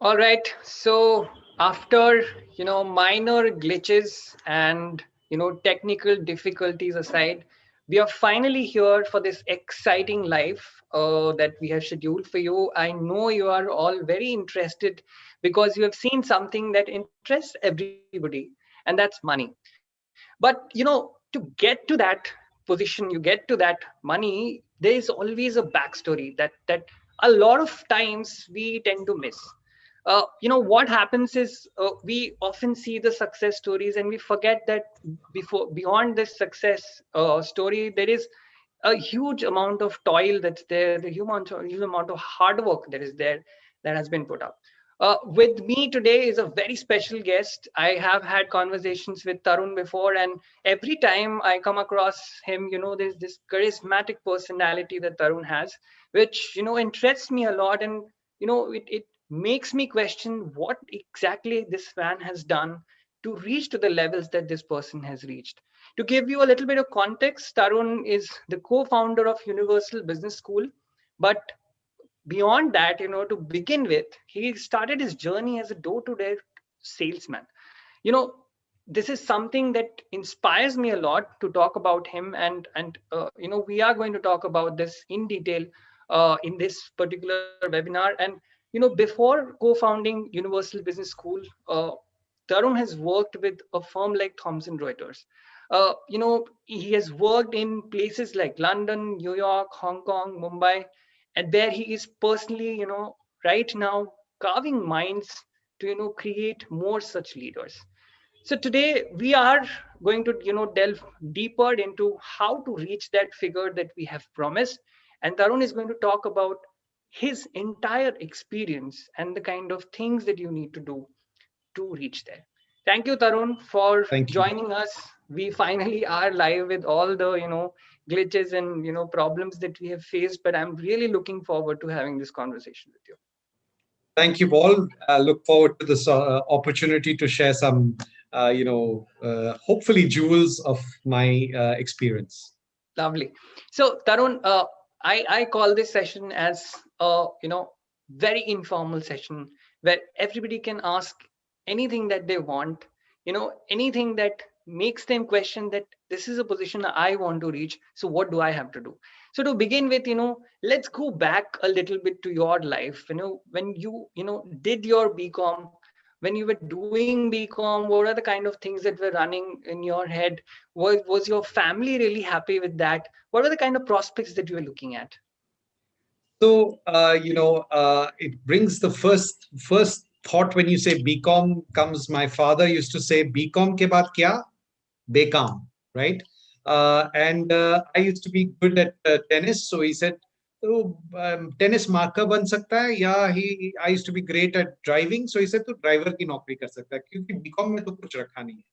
All right. So after minor glitches and technical difficulties aside, we are finally here for this exciting life that we have scheduled for you. I know you are all very interested because you have seen something that interests everybody, and that's money. But to get to that position, you get to that money, there is always a backstory that a lot of times we tend to miss. What happens is we often see the success stories and we forget that before beyond this success story there is a huge amount of toil that's there, the huge amount of hard work that is there, that has been put up. With me today is a very special guest. I have had conversations with Tarun before, and every time I come across him, there's this charismatic personality that Tarun has, which interests me a lot, and it makes me question what exactly this man has done to reach to the levels that this person has reached. To give you a little bit of context, Tarun is the co-founder of Universal Business School, but beyond that, to begin with, he started his journey as a door-to-door salesman. you know this is something that inspires me a lot to talk about him, and we are going to talk about this in detail in this particular webinar. And before co-founding Universal Business School, Tarun has worked with a firm like Thomson Reuters. He has worked in places like London, New York, Hong Kong, Mumbai, and there he is personally, right now carving minds to create more such leaders. So today we are going to delve deeper into how to reach that figure that we have promised, and Tarun is going to talk about his entire experience and the kind of things that you need to do to reach there. Thank you, Tarun, for Thank you. joining us. We finally are live with all the glitches and problems that we have faced, but I'm really looking forward to having this conversation with you. Thank you, Paul. I look forward to this opportunity to share some, hopefully jewels of my experience. Lovely. So, Tarun, I call this session as a very informal session where everybody can ask anything that they want, anything that makes them question that this is a position I want to reach. So, what do I have to do? So, to begin with, let's go back a little bit to your life. When you did your BCom, when you were doing BCom, what are the kind of things that were running in your head? Was your family really happy with that? What were the kind of prospects that you were looking at? So, it brings the first thought when you say BCom comes. My father used to say BCom ke baad kya? Bekam, right? And I used to be good at tennis, so he said, "तो tennis marker बन सकता है या he I used to be great at driving, so he said तो driver की नौकरी कर सकता है क्योंकि बीकॉम में तो कुछ रखा नहीं है."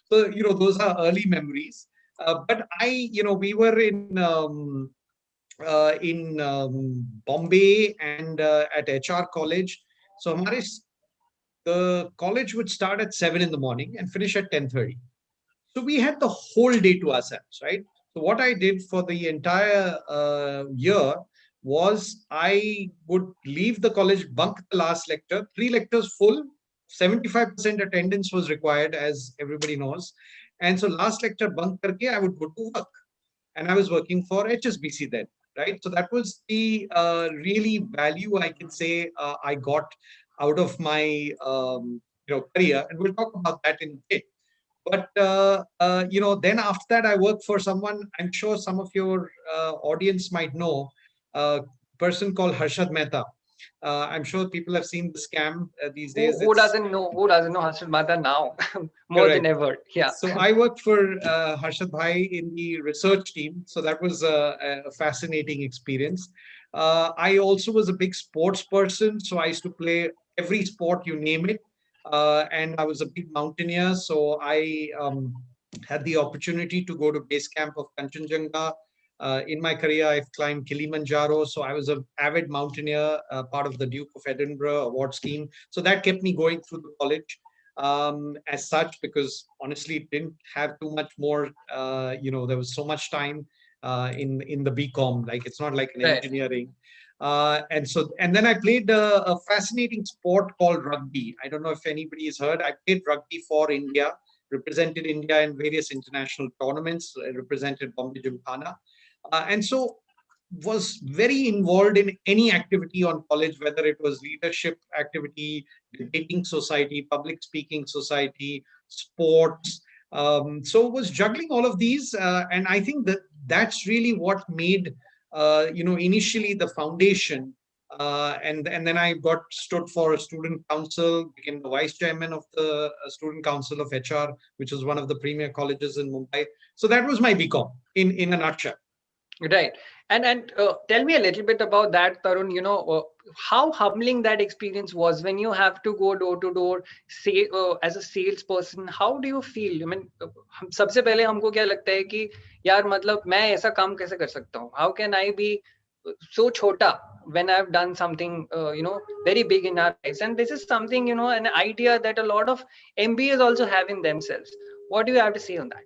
So those are early memories. But we were in Bombay and at HR college. So the college would start at 7 in the morning and finish at 10:30. So we had the whole day to ourselves, right? So what I did for the entire year was I would leave the college, bunk the last lecture, three lectures full, 75% attendance was required, as everybody knows. And so last lecture bunk karke, I would go to work. And I was working for HSBC then, right? So that was the really value I can say I got out of my career, and we'll talk about that in a bit. But then after that, I worked for someone. I'm sure some of your audience might know a person called Harshad Mehta. I'm sure people have seen the scam these days. Who It's doesn't know? Who doesn't know Harshad Mehta now? More than correct. ever. Yeah. So I worked for Harshad Bhai in the research team. So that was a fascinating experience. I also was a big sports person. So I used to play every sport, you name it. And I was a big mountaineer. So I had the opportunity to go to base camp of Kanchenjunga. In my career, I've climbed Kilimanjaro. So I was an avid mountaineer, part of the Duke of Edinburgh award scheme. So that kept me going through the college as such, because honestly it didn't have too much more. There was so much time in the BCom, like it's not like an Right. engineering. And then I played a fascinating sport called rugby. I don't know if anybody has heard. I played rugby for India, represented India in various international tournaments, represented Bombay Gymkhana. And so was very involved in any activity on college, whether it was leadership activity, debating society, public speaking society, sports. So was juggling all of these, and I think that that's really what made initially the foundation. And then I got stood for a student council, became the vice chairman of the student council of HR, which was one of the premier colleges in Mumbai. So that was my BCom in a nutshell. Right. And tell me a little bit about that, Tarun. How humbling that experience was when you have to go door to door, say as a salesperson. How do you feel? I mean, सबसे पहले हमको क्या लगता है कि यार मतलब मैं ऐसा काम कैसे कर सकता हूँ? How can I be so छोटा when I've done something very big in our lives? And this is something an idea that a lot of MBAs also have in themselves. What do you have to say on that?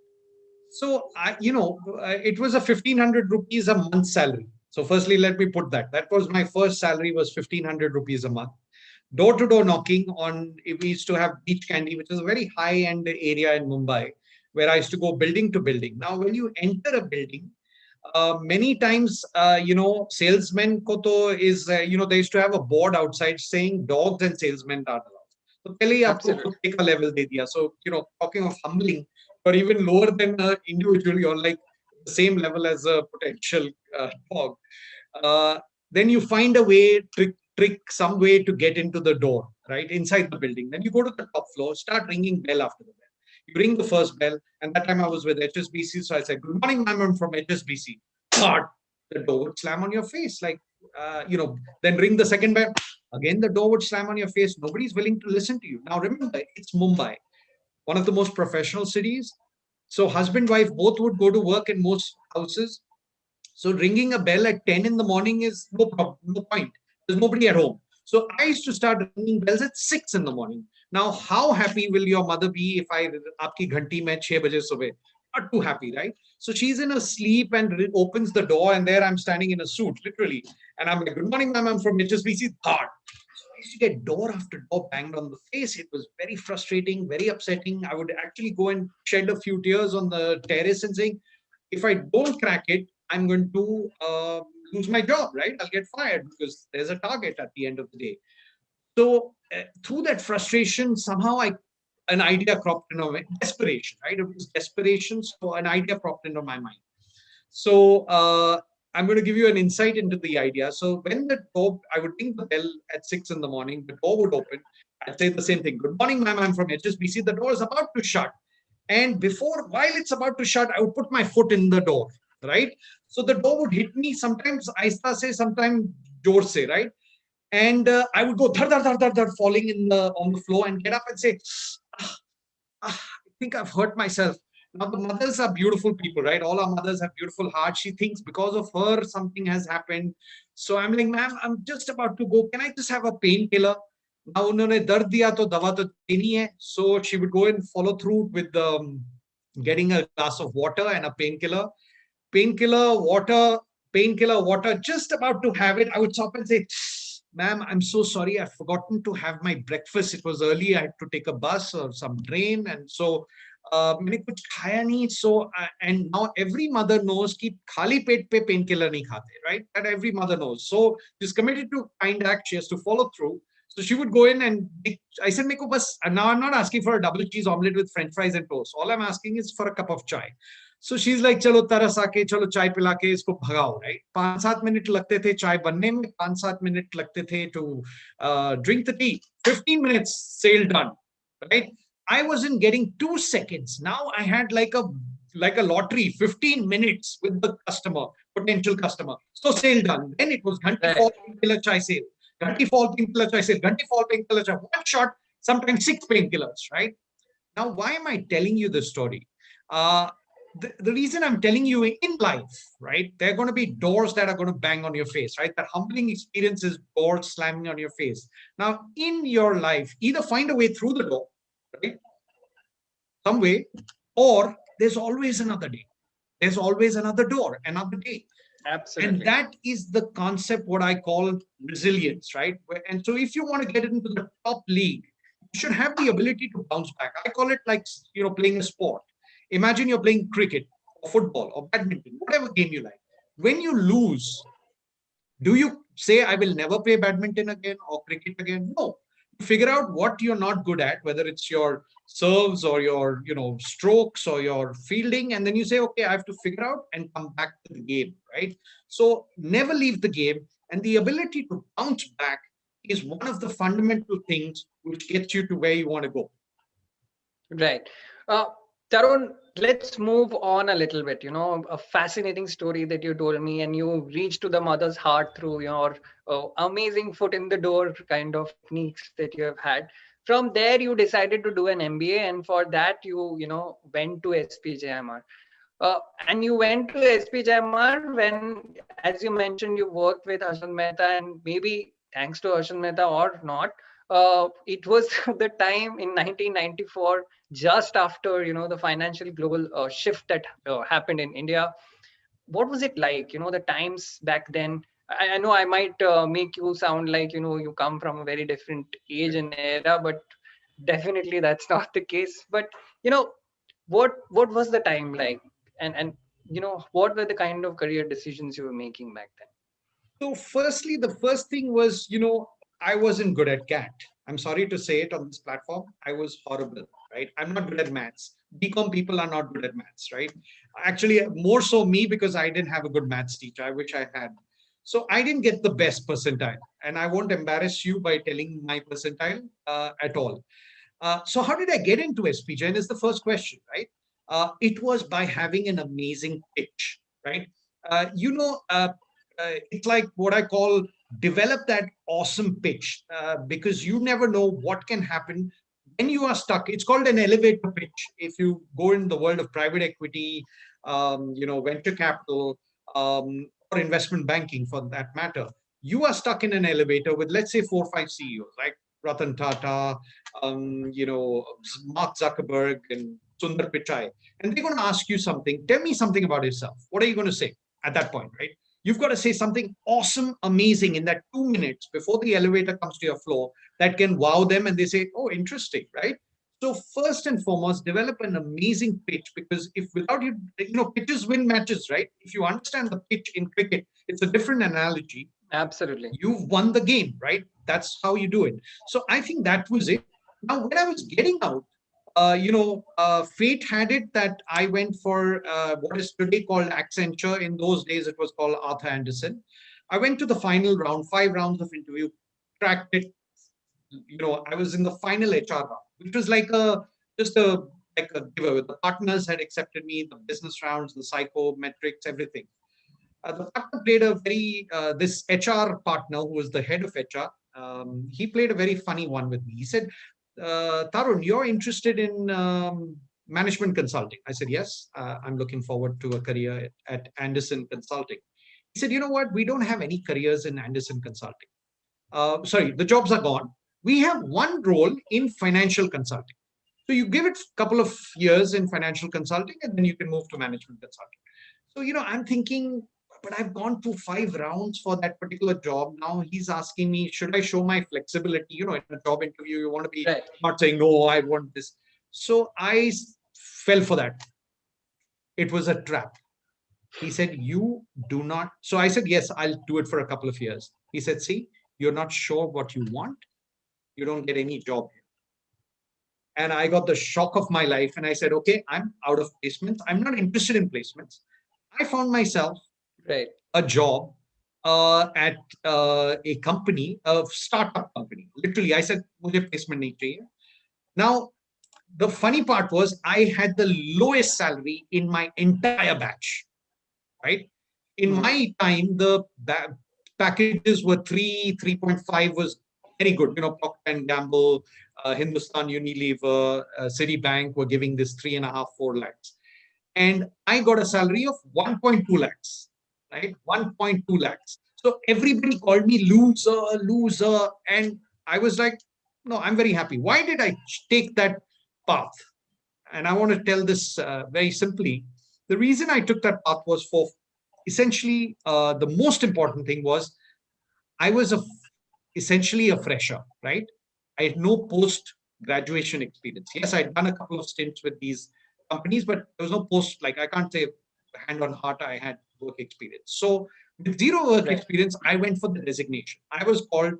So, it was a 1,500 rupees a month salary. So, firstly, let me put that. That was my first salary was 1,500 rupees a month. Door to door knocking on, we used to have Beach Candy, which is a very high end area in Mumbai, where I used to go building to building. Now, when you enter a building, many times, salesmen ko to is, they used to have a board outside saying dogs and salesmen are allowed. So, pehle hi aapko Absolutely. kutte ka level de diya. So, talking of humbling, or even lower than an individual, you're like the same level as a potential dog. Uh, then you find a way, trick some way to get into the door, right, inside the building. Then you go to the top floor, start ringing bell after the bell. You ring the first bell, and that time I was with HSBC, so I said, "Good morning, ma'am, I'm from HSBC." God, the door would slam on your face, like Then ring the second bell. Again, the door would slam on your face. Nobody's willing to listen to you. Now remember, it's Mumbai, one of the most professional cities. So husband, wife, both would go to work in most houses. So ringing a bell at 10 in the morning is no problem, no point. There's nobody at home. So I used to start ringing bells at 6 in the morning. Now, how happy will your mother be if I aapki ghanti mein 6 baje subah? Not too happy, right? So she's in her sleep and opens the door, and there I'm standing in a suit, literally. And I'm like, "Good morning, ma'am. I'm from HSBC. God." I used to get door after door banged on the face. It was very frustrating, very upsetting. I would actually go and shed a few tears on the terrace and saying, if I don't crack it, I'm going to lose my job, right? I'll get fired because there's a target at the end of the day. So through that frustration, somehow an idea cropped into my desperation, right? It was desperation, so an idea cropped into my mind. So I'm going to give you an insight into the idea. So when the door, I would ring the bell at 6 in the morning, the door would open. I'd say the same thing. "Good morning, ma'am. I'm from HSBC. The door is about to shut." And while it's about to shut, I would put my foot in the door, right? So the door would hit me sometimes aista se, sometimes jor se, right? And I would go dhar, dhar, dhar, dhar, dhar, falling on the floor and get up and say, ah, I think I've hurt myself. Now, the mothers are beautiful people, right? All our mothers have beautiful hearts. She thinks because of her, something has happened. So I'm like, "Ma'am, I'm just about to go. Can I just have a painkiller?" Now, उन्होंने दर्द दिया तो दवा तो देनी है. So she would go and follow through with getting a glass of water and a painkiller. Painkiller, water, just about to have it. I would stop and say, "Ma'am, I'm so sorry. I've forgotten to have my breakfast. It was early. I had to take a bus or some train. And so, मैंने कुछ खाया नहीं." So, and now every mother knows कि खाली पेट पे painkiller नहीं खाते, right? That every mother knows. So, she's committed to kind act. She has to follow through. So she would go in and I said, "Meko bas," and now I'm not asking for a double cheese omelette with French fries and toast. All I'm asking is for a cup of chai. So she's like, "Chalo taras aake, chalo chai pila ke isko bhagao," right? 5-7 minute lagte the chai banne mein, 5-7 minute lagte the to drink the tea. 15 minutes, sale done, right? I wasn't getting 2 seconds. Now I had like a lottery, 15 minutes with the customer, potential customer. So sale done. Then it was Ghanti fall painkiller chai sale. Ghanti fall painkiller chai sale. Ghanti fall painkiller chai. One shot, sometimes 6 painkillers, right? Now, why am I telling you this story? The reason I'm telling you in life, right? There are going to be doors that are going to bang on your face, right? That humbling experience is doors slamming on your face. Now, in your life, either find a way through the door, right? Some way, or there's always another day. There's always another door, another day. And Absolutely. that is the concept, what I call resilience, right? And so if you want to get into the top league, you should have the ability to bounce back. I call it like, playing a sport. Imagine you're playing cricket or football or badminton, whatever game you like. When you lose, do you say, I will never play badminton again or cricket again? No. You figure out what you're not good at, whether it's your serves or your, strokes or your fielding. And then you say, okay, I have to figure out and come back to the game, right? So never leave the game. And the ability to bounce back is one of the fundamental things which gets you to where you want to go. Right. Uh, Tarun, let's move on a little bit. A fascinating story that you told me, and you reached to the mother's heart through your amazing foot in the door kind of techniques that you have had. From there, you decided to do an MBA, and for that, you went to SPJIMR. And you went to SPJIMR when, as you mentioned, you worked with Harshad Mehta, and maybe thanks to Harshad Mehta or not, it was the time in 1994, just after the financial global shift that happened in India. What was it like? The times back then. I know I might make you sound like you come from a very different age and era, but definitely that's not the case. But you know what was the time like, and what were the kind of career decisions you were making back then? So, firstly, the first thing was, I wasn't good at CAT. I'm sorry to say it on this platform. I was horrible, right? I'm not good at maths. BCom people are not good at maths, right? Actually, more so me because I didn't have a good maths teacher. I wish I had. So I didn't get the best percentile, and I won't embarrass you by telling my percentile at all. So how did I get into SPGen is the first question, right? It was by having an amazing pitch, right? It's like what I call develop that awesome pitch because you never know what can happen when you are stuck. It's called an elevator pitch. If you go in the world of private equity, venture capital, or investment banking for that matter, you are stuck in an elevator with, let's say, 4 or 5 CEOs, like Ratan Tata, Mark Zuckerberg, and Sundar Pichai. And they're going to ask you something. Tell me something about yourself. What are you going to say at that point, right? You've got to say something awesome, amazing in that 2 minutes before the elevator comes to your floor that can wow them and they say, oh, interesting, right? So first and foremost, develop an amazing pitch because if without you, pitches win matches, right? If you understand the pitch in cricket, it's a different analogy. Absolutely. You've won the game, right? That's how you do it. So I think that was it. Now, when I was getting out, fate had it that I went for what is today called Accenture. In those days, it was called Arthur Anderson. I went to the final round, 5 rounds of interview, cracked it. I was in the final HR round, which was like a giveaway. The partners had accepted me, the business rounds, the psychometrics, everything. The partner played a very this HR partner who was the head of HR. He played a very funny one with me. He said, Tarun, you're interested in management consulting. I said, yes, I'm looking forward to a career at Anderson Consulting. He said, you know what? We don't have any careers in Anderson Consulting. Sorry, the jobs are gone. We have one role in financial consulting. So you give it a couple of years in financial consulting and then you can move to management consulting. So, I'm thinking, but I've gone through 5 rounds for that particular job. Now he's asking me, should I show my flexibility? In a job interview, you want to be Right. not saying, no, I want this. So I fell for that. It was a trap. He said, you do not. So I said, yes, I'll do it for a couple of years. He said, see, you're not sure what you want. You don't get any job. And I got the shock of my life. And I said, okay, I'm out of placements. I'm not interested in placements. I found myself Right. a job at a company, a startup company. Literally, I said, "Mujhe placement nahi chahiye." Now, the funny part was I had the lowest salary in my entire batch, right? In Hmm. my time, the packages were 3.5 was very good. Procter and Gamble, Hindustan Unilever, Citibank were giving this 3.5, 4 lakhs. And I got a salary of 1.2 lakhs, right? 1.2 lakhs. So everybody called me loser, loser. And I was like, no, I'm very happy. Why did I take that path? And I want to tell this very simply. The reason I took that path was for essentially, the most important thing was I was essentially a fresher, right? I had no post graduation experience. Yes, I'd done a couple of stints with these companies, but there was no post, like I can't say hand on heart, I had work experience. So with zero work Right. experience, I went for the designation. I was called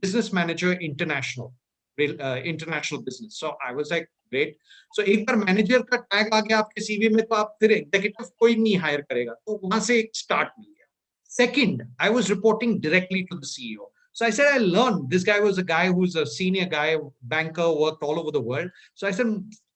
business manager international, international business. So I was like, great. So एक बार manager का tag आ गया आपके CV में तो आप फिर executive कोई नहीं हायर करेगा, तो वहां से स्टार्ट मिल गया. Second, I was reporting directly to the CEO. So I said, I learned. This guy was a guy who's a senior guy, banker, worked all over the world. So I said,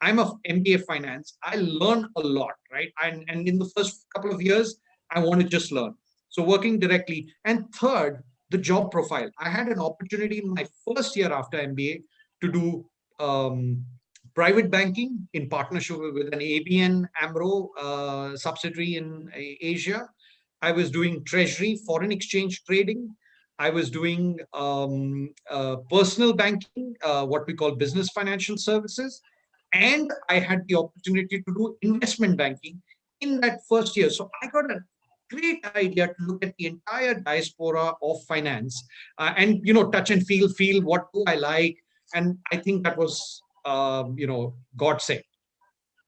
I'm a MBA finance. I learned a lot, right? And in the first couple of years, I want to just learn. So working directly. And third, the job profile. I had an opportunity in my first year after MBA to do private banking in partnership with an ABN AMRO subsidiary in Asia. I was doing treasury, foreign exchange trading. I was doing personal banking, what we call business financial services. And I had the opportunity to do investment banking in that first year. So I got a great idea to look at the entire diaspora of finance and, touch and feel what do I like. And I think that was, God sent.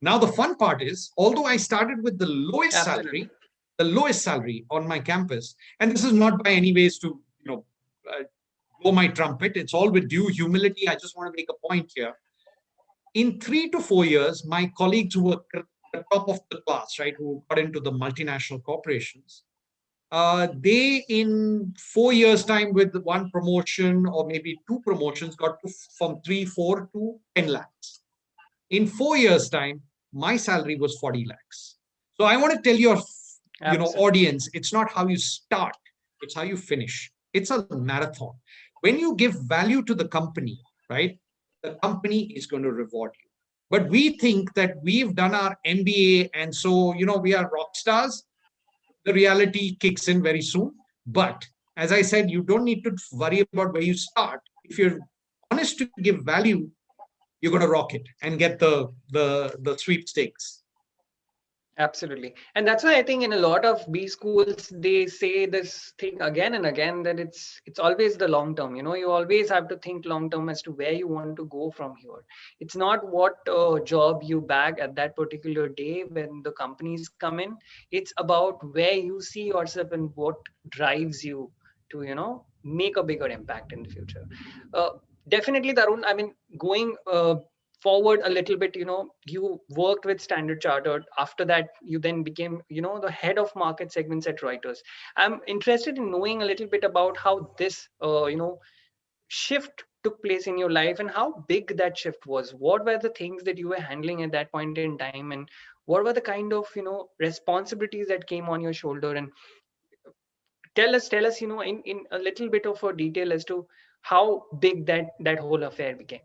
Now, the fun part is, although I started with Absolutely. the lowest salary on my campus, and this is not by any ways to, uh, blow my trumpet. It's all with due humility. I just want to make a point here. In 3 to 4 years, my colleagues who were the top of the class, right, who got into the multinational corporations, they in 4 years' time, with one promotion or maybe two promotions, got to from 3, 4 to 10 lakhs. In 4 years' time, my salary was 40 lakhs. So I want to tell your, Absolutely. audience, it's not how you start, it's how you finish. It's a marathon. When you give value to the company, right, the company is going to reward you. But we think that we've done our MBA and so, we are rock stars. The reality kicks in very soon. But as I said, you don't need to worry about where you start. If you're honest to give value, you're going to rock it and get the sweepstakes. Absolutely. And that's why I think in a lot of B schools, they say this thing again and again that it's always the long term. You always have to think long term as to where you want to go from here. It's not what job you bag at that particular day when the companies come in. It's about where you see yourself and what drives you to, make a bigger impact in the future. Uh, Definitely, Tarun. I mean, going forward a little bit, you worked with Standard Chartered. After that, you then became, the head of market segments at Reuters. I'm interested in knowing a little bit about how this shift took place in your life and how big that shift was. What were the things that you were handling at that point in time, and what were the kind of responsibilities that came on your shoulder? And tell us in a little bit of a detail as to how big that whole affair became.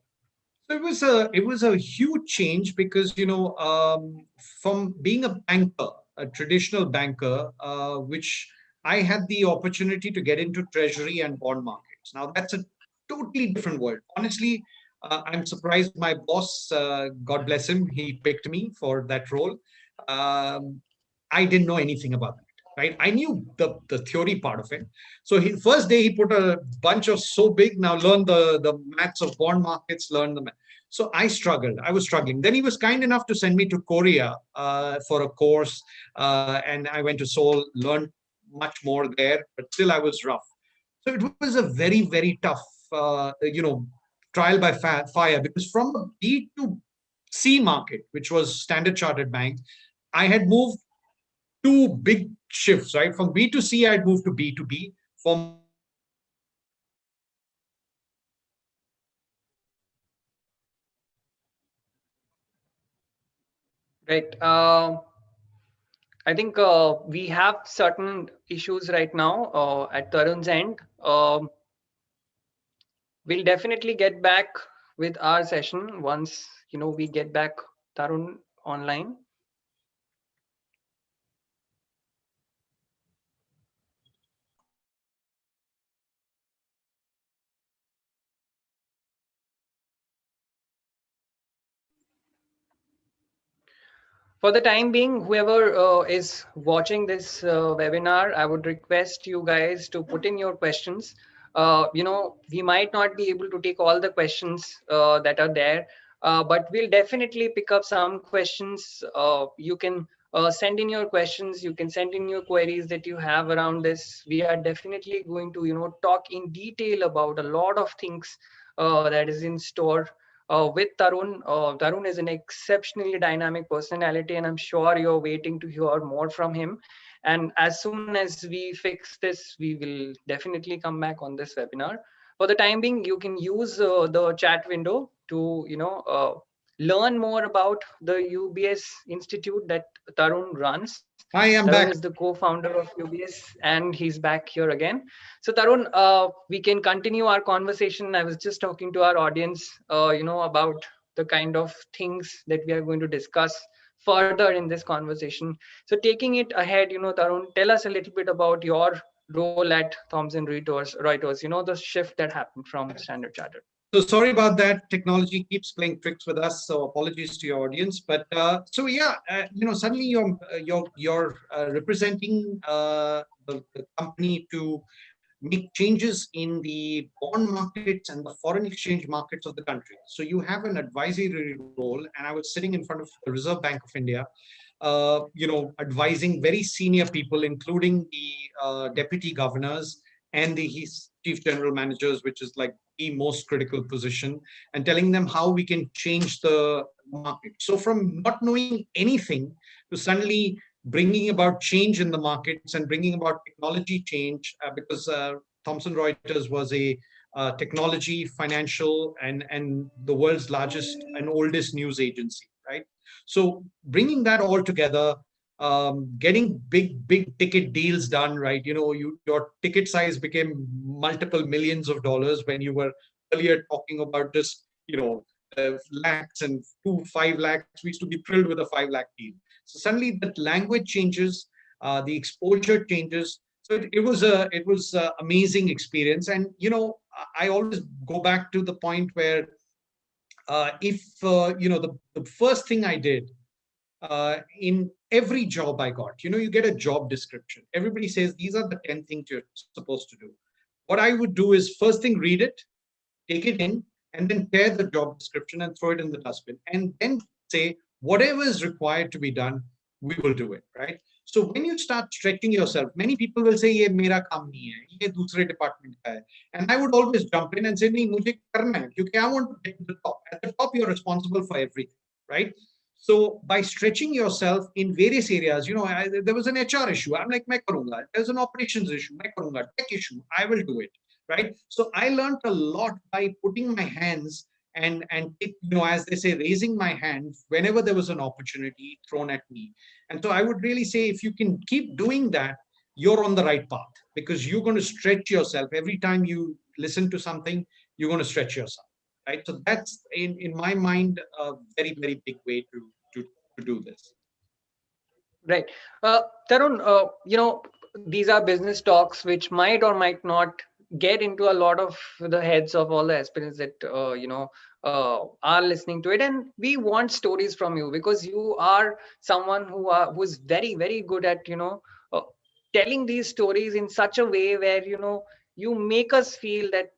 So it was a huge change because from being a banker, a traditional banker, which I had the opportunity to get into treasury and bond markets. Now that's a totally different world. Honestly, I'm surprised my boss, God bless him, he picked me for that role. Um, I didn't know anything about that. Right, I knew the theory part of it. So first day he put a bunch of so big. Now learn the maths of bond markets. Learn the math. So I struggled. I was struggling. Then he was kind enough to send me to Korea for a course, and I went to Seoul, learned much more there, but still I was rough. So it was a very, very tough, trial by fire, because from a B to C market, which was Standard Chartered Bank, I had moved two big shifts, right? From B to C, I'd moved to B to B. From B to C, I'd moved to C to B. From C to B, I'd moved to D to D. So it was a very, very tough Right. I think we have certain issues right now at Tarun's end. We'll definitely get back with our session once we get back Tarun online. For the time being, whoever is watching this webinar, I would request you guys to put in your questions. We might not be able to take all the questions that are there, but we'll definitely pick up some questions. You can send in your questions. You can send in your queries that you have around this. We are definitely going to, talk in detail about a lot of things that is in store with Tarun. Tarun is an exceptionally dynamic personality, and I'm sure you're waiting to hear more from him. And as soon as we fix this, we will definitely come back on this webinar. For the time being, you can use the chat window to, learn more about the UBS Institute that Tarun runs. Hi, I'm Tarun back. is the co-founder of UBS, and he's back here again. So Tarun, we can continue our conversation. I was just talking to our audience, about the kind of things that we are going to discuss further in this conversation. So taking it ahead, Tarun, tell us a little bit about your role at Thomson Reuters, the shift that happened from Standard Chartered. So sorry about that. Technology keeps playing tricks with us. So apologies to your audience. But so yeah, suddenly you're representing the company to make changes in the bond markets and the foreign exchange markets of the country. So you have an advisory role, and I was sitting in front of the Reserve Bank of India, advising very senior people, including the deputy governors and the chief general managers, which is like the most critical position, and telling them how we can change the market. So from not knowing anything to suddenly bringing about change in the markets and bringing about technology change, because Thomson Reuters was a technology, financial, and the world's largest and oldest news agency, right? So bringing that all together, getting big ticket deals done, right? Your ticket size became multiple millions of dollars when you were earlier talking about just lakhs and 5 lakhs. We used to be thrilled with a 5 lakh deal. So suddenly that language changes, the exposure changes. So it was a amazing experience. And I always go back to the point where if the first thing I did in every job I got, you get a job description. Everybody says these are the 10 things you're supposed to do. What I would do is first thing, read it, take it in, and then tear the job description and throw it in the dustbin, and then say whatever is required to be done, we will do it, right? So when you start stretching yourself, many people will say ye mera kaam nahi hai, ye dusre department ka hai. And I would always jump in and say nahi, mujhe karna hai, kyunki I want to get to the top. At the top you're responsible for everything, right? So by stretching yourself in various areas, there was an HR issue, I'm like, main karunga. There's an operations issue, main karunga. Tech issue, I will do it, right? So I learned a lot by putting my hands and as they say, raising my hand whenever there was an opportunity thrown at me. And so I would really say, if you can keep doing that, you're on the right path, because you're going to stretch yourself every time you listen to something. You're going to stretch yourself, right? So that's in my mind a very, very big way to do this. Right. Tarun, these are business talks which might or might not get into a lot of the heads of all the aspirants that, are listening to it. And we want stories from you, because you are someone who's very, very good at, telling these stories in such a way where, you make us feel that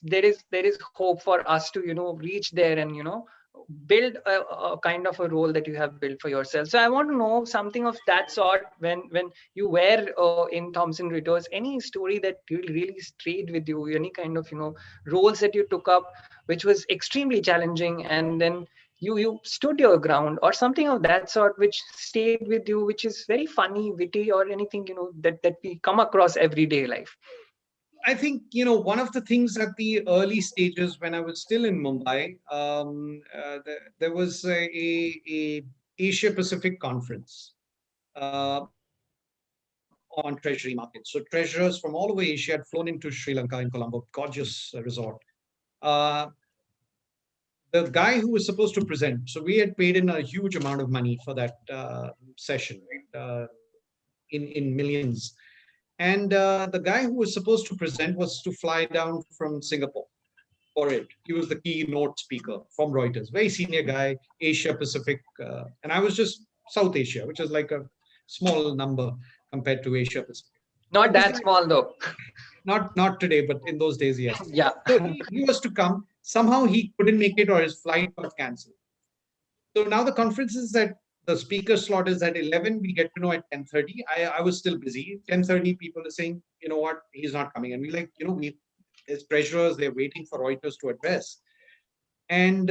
there is hope for us to, reach there and, build a kind of a role that you have built for yourself. So I want to know something of that sort. When you were in Thomson Reuters, any story that really stayed with you, any kind of roles that you took up which was extremely challenging, and then you stood your ground, or something of that sort which stayed with you, which is very funny, witty, or anything that we come across everyday life. I think, one of the things at the early stages when I was still in Mumbai, there was a Asia Pacific conference on treasury markets. So treasurers from all over Asia had flown into Sri Lanka in Colombo, gorgeous resort. Uh, the guy who was supposed to present, so we had paid in a huge amount of money for that session, right? In millions. And the guy who was supposed to present was to fly down from Singapore for it. He was the keynote speaker from Reuters, very senior guy, Asia Pacific. And I was just South Asia, which is like a small number compared to Asia Pacific. So Not this that guy, small though. not today, but in those days, yes. Yeah. So he was to come. Somehow he couldn't make it, or his flight got cancelled. So now the conference is that the speaker slot is at 11. We get to know at 10:30. I was still busy. 10:30, people are saying, you know what, he's not coming. And we like, as treasurers, they're waiting for Reuters to address. And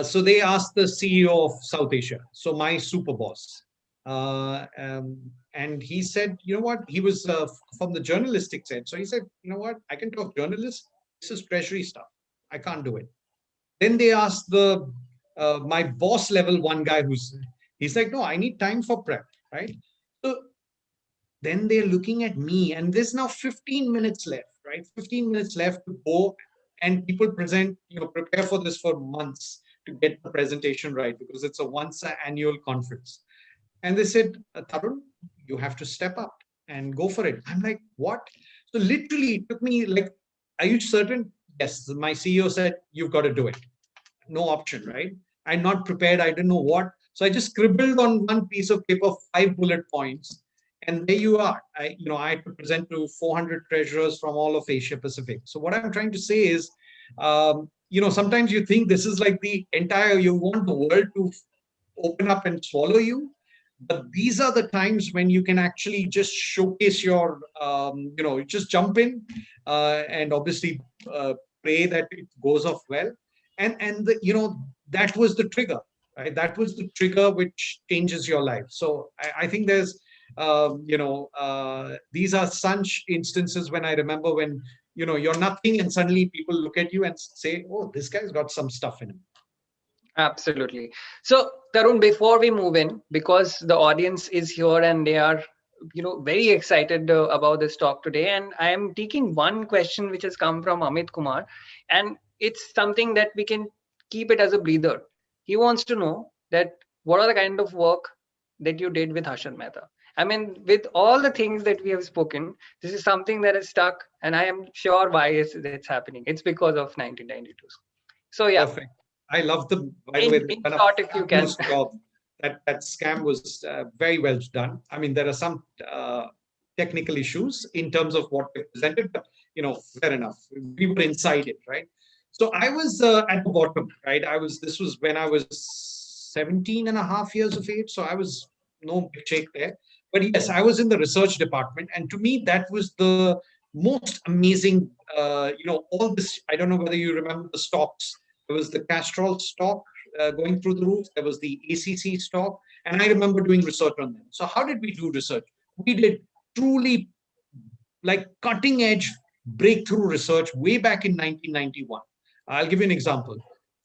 so they asked the CEO of South Asia, so my super boss. And he said, you know what, he was from the journalistic side. So he said, you know what, I can talk journalists. This is treasury stuff. I can't do it. Then they asked the my boss level one guy he's like, no, I need time for prep, right? So then they're looking at me, and there's now 15 minutes left, right? 15 minutes left to go, and people prepare for this for months to get the presentation right, because it's a once annual conference. And they said, Tarun, you have to step up and go for it. I'm like, what? So literally it took me like, are you certain? Yes. My CEO said, you've got to do it. No option, right? I'm not prepared. I didn't know what. So I just scribbled on one piece of paper 5 bullet points. And there you are. I had to present to 400 treasurers from all of Asia Pacific. So what I'm trying to say is, sometimes you think this is like you want the world to open up and swallow you. But these are the times when you can actually just showcase your, just jump in and obviously pray that it goes off well. And that was the trigger, right? That was the trigger which changes your life. So I think there's, these are such instances when I remember when, you're nothing and suddenly people look at you and say, oh, this guy's got some stuff in him. Absolutely. So, Tarun, before we move in, because the audience is here and they are, very excited about this talk today, and I am taking one question which has come from Amit Kumar, and it's something that we can keep it as a breather. He wants to know that what are the kind of work that you did with Harshad Mehta? I mean, with all the things that we have spoken, this is something that is stuck, and I am sure why it's happening. It's because of 1992. So, yeah. Perfect. I love the, by the way, In done a short, if you can. fabulous job. That scam was very well done. I mean, there are some technical issues in terms of what they presented, but fair enough. We were inside it, right? So I was at the bottom, right? This was when I was 17 and a half years of age. So I was no big shake there. But yes, I was in the research department. And to me, that was the most amazing, all this, I don't know whether you remember the stocks. There was the Castrol stock going through the roof. There was the ACC stock. And I remember doing research on them. So how did we do research? We did truly like cutting edge breakthrough research way back in 1991. I'll give you an example.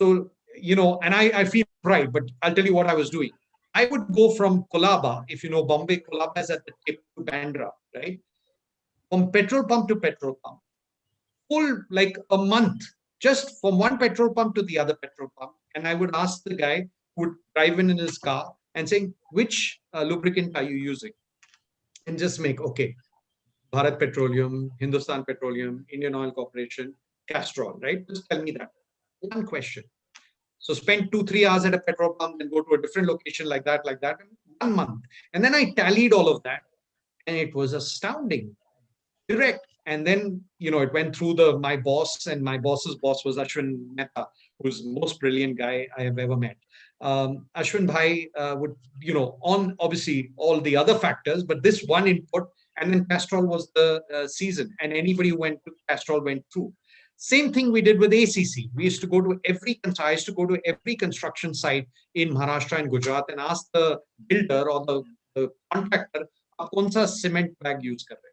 So, and I feel pride, but I'll tell you what I was doing. I would go from Kolaba, if you know Bombay, Kolaba is at the tip to Bandra, right? From petrol pump to petrol pump, full like a month, just from one petrol pump to the other petrol pump. And I would ask the guy who would drive in his car and saying, which lubricant are you using? And just make, okay, Bharat Petroleum, Hindustan Petroleum, Indian Oil Corporation, Castrol, right? Just tell me that. One question. So spend 2-3 hours at a petrol pump and go to a different location like that, in 1 month. And then I tallied all of that, and it was astounding. Direct. And then, it went through my boss, and my boss's boss was Ashwin Mehta, who's the most brilliant guy I have ever met. Ashwin Bhai would, on obviously all the other factors, but this one input, and then Castrol was the season, and anybody who went to Castrol went through. Same thing we did with ACC. We used to go to I used to go to every construction site in Maharashtra and Gujarat and ask the builder or the contractor, kaun sa cement bag use kar rahe?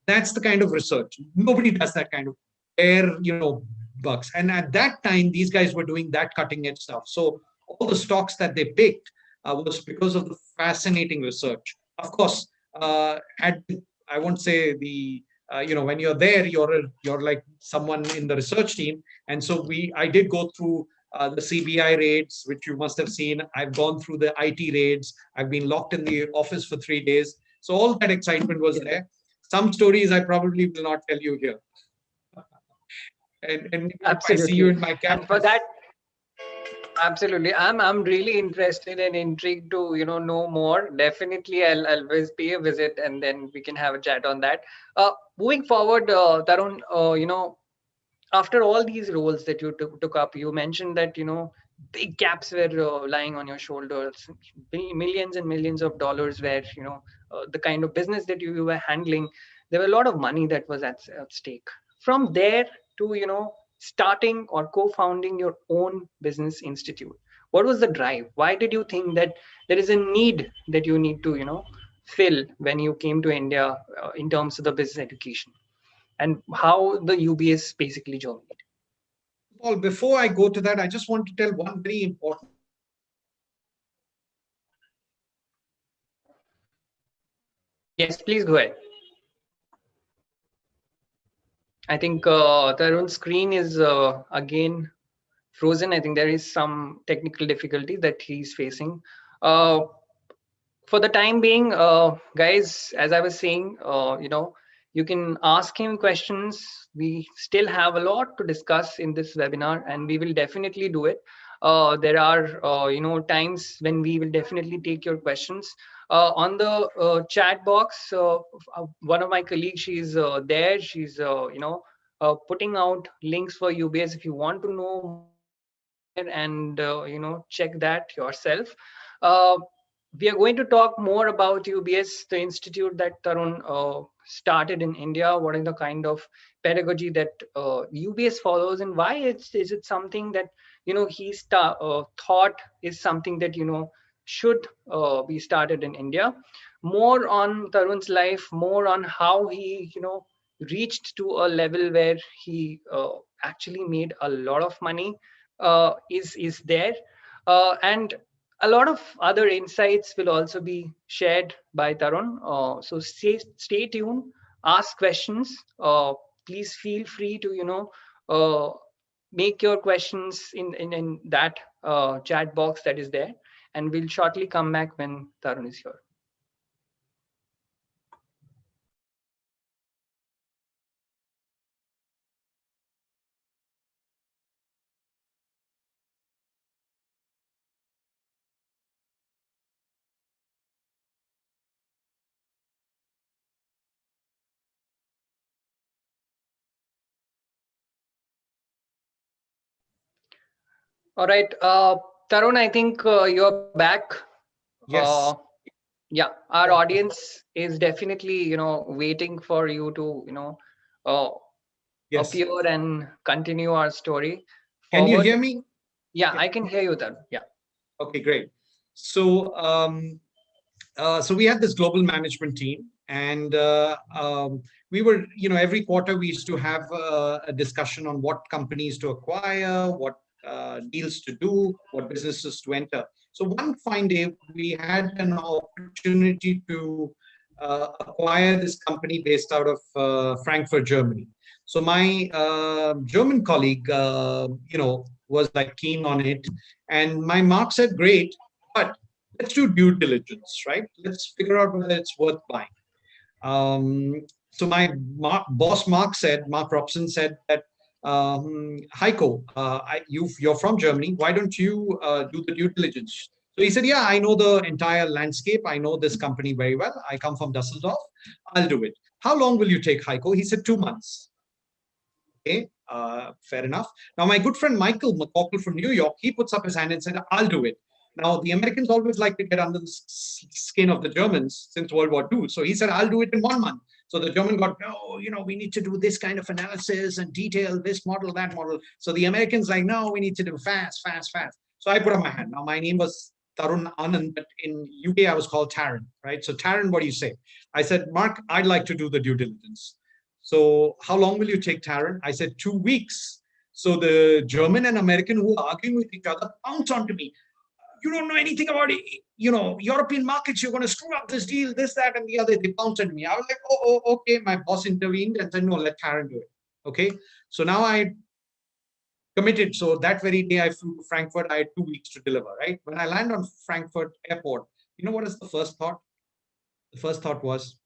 That's the kind of research. Nobody does that kind of air, bucks. And at that time, these guys were doing that cutting edge stuff. So all the stocks that they picked was because of the fascinating research. Of course, I won't say when you're there, you're like someone in the research team. And so I did go through the CBI raids, which you must have seen. I've gone through the IT raids. I've been locked in the office for 3 days. So all that excitement was there. Some stories I probably will not tell you here. And if I see you in my campus. And for that, Absolutely. I'm really interested and intrigued to, know more. Definitely, I'll always pay a visit and then we can have a chat on that. Moving forward, Tarun, after all these roles that you took up, you mentioned that, big caps were lying on your shoulders, millions and millions of dollars were, the kind of business that you were handling. There were a lot of money that was at stake. From there to, starting or co-founding your own business institute, what was the drive? Why did you think that there is a need that you need to, fill when you came to India, in terms of the business education, and how the UBS basically journeyed? Paul, before I go to that, I just want to tell one very important Yes, please go ahead. I think Tarun's screen is again frozen. I think there is some technical difficulty that he's facing. Uh, for the time being, guys, as I was saying, you can ask him questions. We still have a lot to discuss in this webinar, and we will definitely do it. There are times when we will definitely take your questions on the chat box. One of my colleagues, she's there. She's putting out links for UBS. If you want to know more, you can go there and check that yourself. uh, we are going to talk more about UBS, the institute that Tarun started in India. What is the kind of pedagogy that UBS follows, and why is it something that thought is something that should be started in India. More on Tarun's life, more on how he reached to a level where he actually made a lot of money, is there, and a lot of other insights will also be shared by Tarun. So stay tuned, ask questions. Please feel free to uh, make your questions in that chat box that is there, and we'll shortly come back when Tarun is here. All right, Tarun, I think you're back. Uh, yes. yeah, our audience is definitely waiting for you to uh, Yes. appear and continue our story Can you forward. hear me? Yeah, Can- I can hear you, Tarun. Yeah. Okay, great. So, so we had this global management team, and we were, every quarter we used to have a discussion on what companies to acquire, what deals to do, what businesses to enter. So one fine day, we had an opportunity to acquire this company based out of Frankfurt, Germany. So my German colleague, was like keen on it, and my Mark said, "Great, but let's do due diligence, right? Let's figure out whether it's worth buying." So my boss, Mark Robson, said that, Heiko, you're from Germany. Why don't you do the due diligence? So he said, "Yeah, I know the entire landscape. I know this company very well. I come from Dusseldorf. I'll do it." "How long will you take, Heiko?" He said, "2 months." Okay, fair enough. Now, my good friend Michael McCorkle from New York, he puts up his hand and said, "I'll do it." Now, the Americans always like to get under the skin of the Germans since World War II. So he said, "I'll do it in 1 month." So the German got, "No, we need to do this kind of analysis and detail this model, that model." So the Americans like, "No, we need to do fast, fast, fast." So I put up my hand. Now, my name was Tarun Anand, but in UK, I was called Tarun, right? So Tarun, what do you say? I said, "Mark, I'd like to do the due diligence." "So how long will you take, Taryn?" I said, "2 weeks." So the German and American who are arguing with each other pounce onto me. "You don't know anything about it. European markets. You're going to screw up this deal, this, that, and the other." They pounced on me. I was like, "Oh, okay." My boss intervened and said, "No, let Taryn do it." Okay. So now I committed. So that very day I flew to Frankfurt. I had 2 weeks to deliver, right? When I land on Frankfurt airport, you know what is the first thought? The first thought was,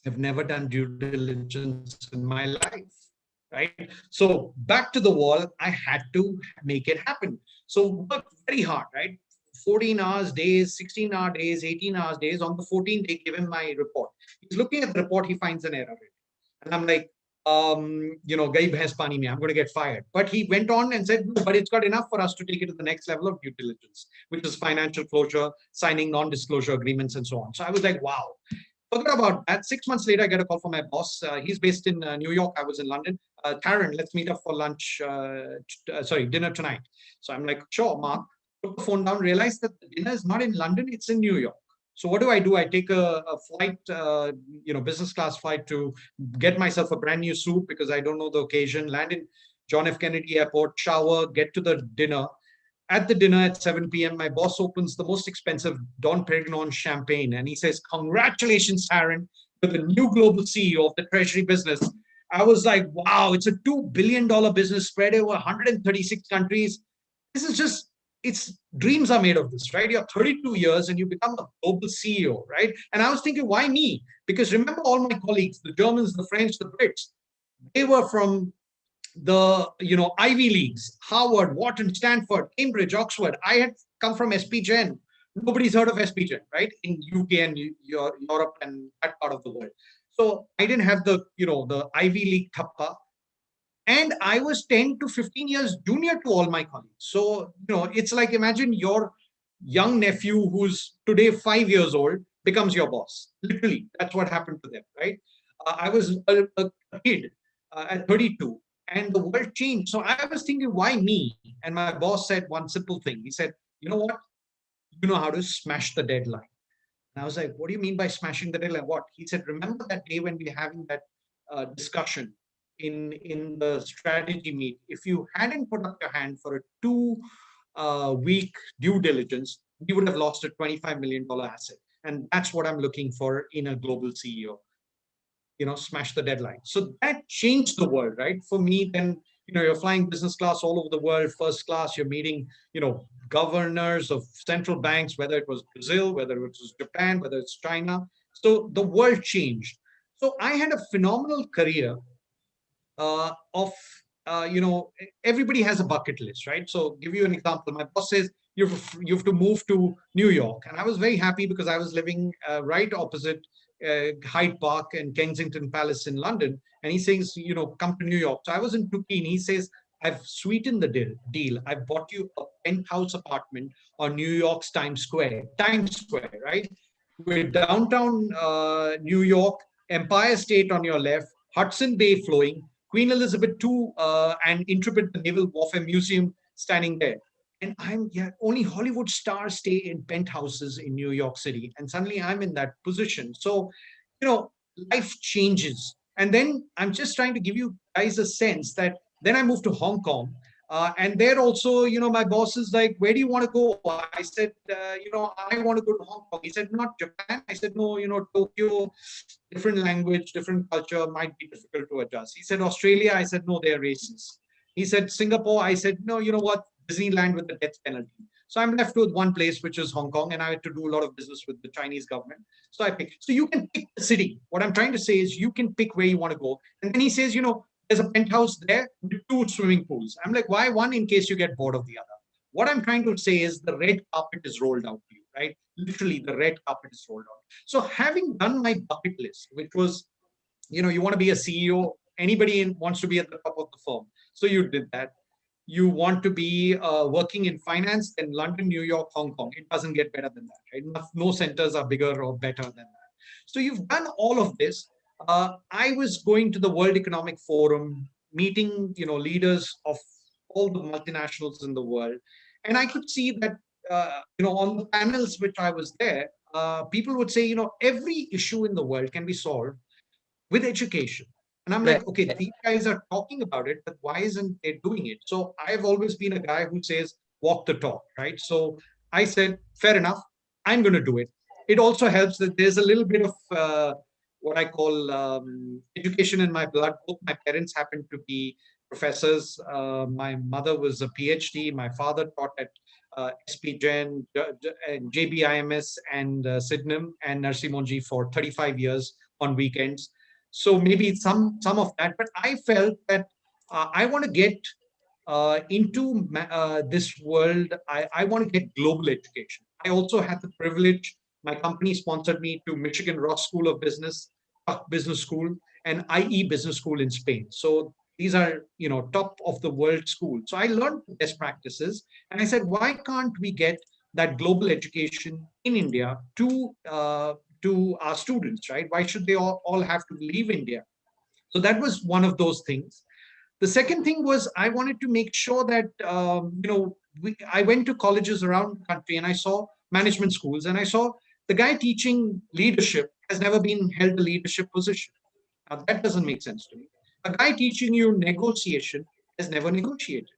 I've never done due diligence in my life. right? So back to the wall, I had to make it happen. So worked very hard, right? 14 hours days, 16-hour days, 18 hours days. On the 14th day, give him my report. He's looking at the report, he finds an error. And I'm like, gayi bhais pani mein, I'm going to get fired. But he went on and said, no, but it's got enough for us to take it to the next level of due diligence, which is financial closure, signing non-disclosure agreements, and so on. So I was like, wow. Forget about that. 6 months later, I get a call from my boss. He's based in New York. I was in London. Tarun, let's meet up for lunch. Dinner tonight. So I'm like, sure, Mark. Put the phone down. Realized that the dinner is not in London. It's in New York. So what do? I take a flight, business class flight to get myself a brand new suit because I don't know the occasion. Land in John F. Kennedy Airport, shower, get to the dinner. At the dinner at 7 p.m., my boss opens the most expensive Dom Perignon champagne and he says, congratulations, Tarun, you're the new global CEO of the treasury business. I was like, wow, it's a $2 billion business spread over 136 countries. This is just, it's dreams are made of this, right? You're 32 years and you become a global CEO, right? And I was thinking, why me? Because remember all my colleagues, the Germans, the French, the Brits, they were from the Ivy Leagues, Harvard, Wharton, Stanford, Cambridge, Oxford. I had come from SP Gen. Nobody's heard of SP Gen, right? In UK and Europe and that part of the world. So I didn't have the Ivy League thappa. And I was 10 to 15 years junior to all my colleagues. So, it's like imagine your young nephew who's today 5 years old becomes your boss. Literally, that's what happened to them, right? I was a kid at 32 and the world changed. So I was thinking, why me? And my boss said one simple thing. He said, you know what? You know how to smash the deadline. And I was like, what do you mean by smashing the deadline? What? He said, remember that day when we were having that discussion in the strategy meet? If you hadn't put up your hand for a 2 week due diligence, we would have lost a $25 million asset. And that's what I'm looking for in a global CEO. Smash the deadline. So that changed the world, right? For me, then, you're flying business class all over the world, first class, you're meeting, governors of central banks, whether it was Brazil, whether it was Japan, whether it's China. So the world changed. So I had a phenomenal career of, everybody has a bucket list, right? So give you an example. My boss says, you have to move to New York. And I was very happy because I was living right opposite Hyde Park and Kensington Palace in London. And he says, come to New York. So I wasn't too keen. He says, I've sweetened the deal. I bought you a penthouse apartment on New York's Times Square, right? With downtown New York, Empire State on your left, Hudson Bay flowing, Queen Elizabeth II and Intrepid, the Naval Warfare Museum standing there. And only Hollywood stars stay in penthouses in New York City. And suddenly I'm in that position. So, life changes. And then I'm just trying to give you guys a sense that then I moved to Hong Kong. And there also, my boss is like, where do you want to go? I said, I want to go to Hong Kong. He said, not Japan. I said, no, Tokyo, different language, different culture, might be difficult to adjust. He said, Australia. I said, no, they're racist. He said, Singapore. I said, no, you know what? Disneyland with the death penalty. So I'm left with one place, which is Hong Kong, and I had to do a lot of business with the Chinese government. So I picked. So you can pick the city. What I'm trying to say is you can pick where you want to go. And then he says, there's a penthouse there with 2 swimming pools. I'm like, why one in case you get bored of the other? What I'm trying to say is the red carpet is rolled out to you, right? Literally, the red carpet is rolled out. So having done my bucket list, which was, you want to be a CEO, anybody wants to be at the top of the firm. So you did that. You want to be working in finance, then London, New York, Hong Kong. It doesn't get better than that, right? No centers are bigger or better than that. So you've done all of this. I was going to the World Economic Forum, meeting, leaders of all the multinationals in the world. And I could see that, on the panels which I was there, people would say, every issue in the world can be solved with education. And I'm like, okay, these guys are talking about it, but why isn't they doing it? So I've always been a guy who says, walk the talk, right? So I said, fair enough, I'm going to do it. It also helps that there's a little bit of what I call education in my blood. Both my parents happen to be professors. My mother was a PhD. My father taught at SP Jain, JBIMS, and Sydenham and Narsimonji for 35 years on weekends. So maybe some of that, but I felt that I want to get into this world. I want to get global education. I also had the privilege. My company sponsored me to Michigan Ross School of Business, Business School, and IE Business School in Spain. So these are, top of the world schools. So I learned best practices, and I said, why can't we get that global education in India to our students, right? Why should they all have to leave India? So that was one of those things. The second thing was I wanted to make sure that I went to colleges around the country and I saw management schools and I saw the guy teaching leadership has never been held a leadership position. Now that doesn't make sense to me. A guy teaching you negotiation has never negotiated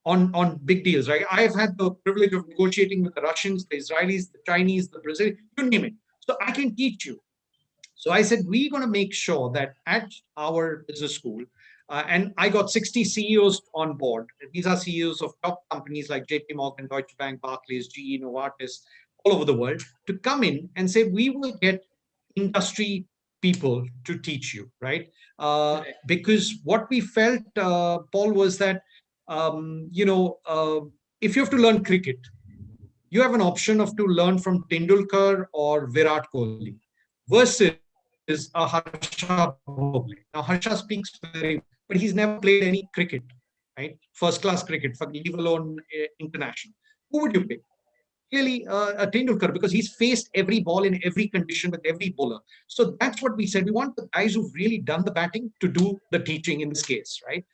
on big deals, right? I've had the privilege of negotiating with the Russians, the Israelis, the Chinese, the Brazilians, you name it. So I can teach you. So I said, we're going to make sure that at our business school, and I got 60 CEOs on board. These are CEOs of top companies like JP Morgan, Deutsche Bank, Barclays, GE, Novartis, all over the world, to come in and say, we will get industry people to teach you, right? Because what we felt, Paul, was that, if you have to learn cricket, you have an option of to learn from Tendulkar or Virat Kohli versus a Harsha Bhogle. Now, Harsha speaks very well, but he's never played any cricket, right? First class cricket, for leave alone international. Who would you pick? Clearly a Tendulkar, because he's faced every ball in every condition with every bowler. So that's what we said. We want the guys who've really done the batting to do the teaching in this case, right?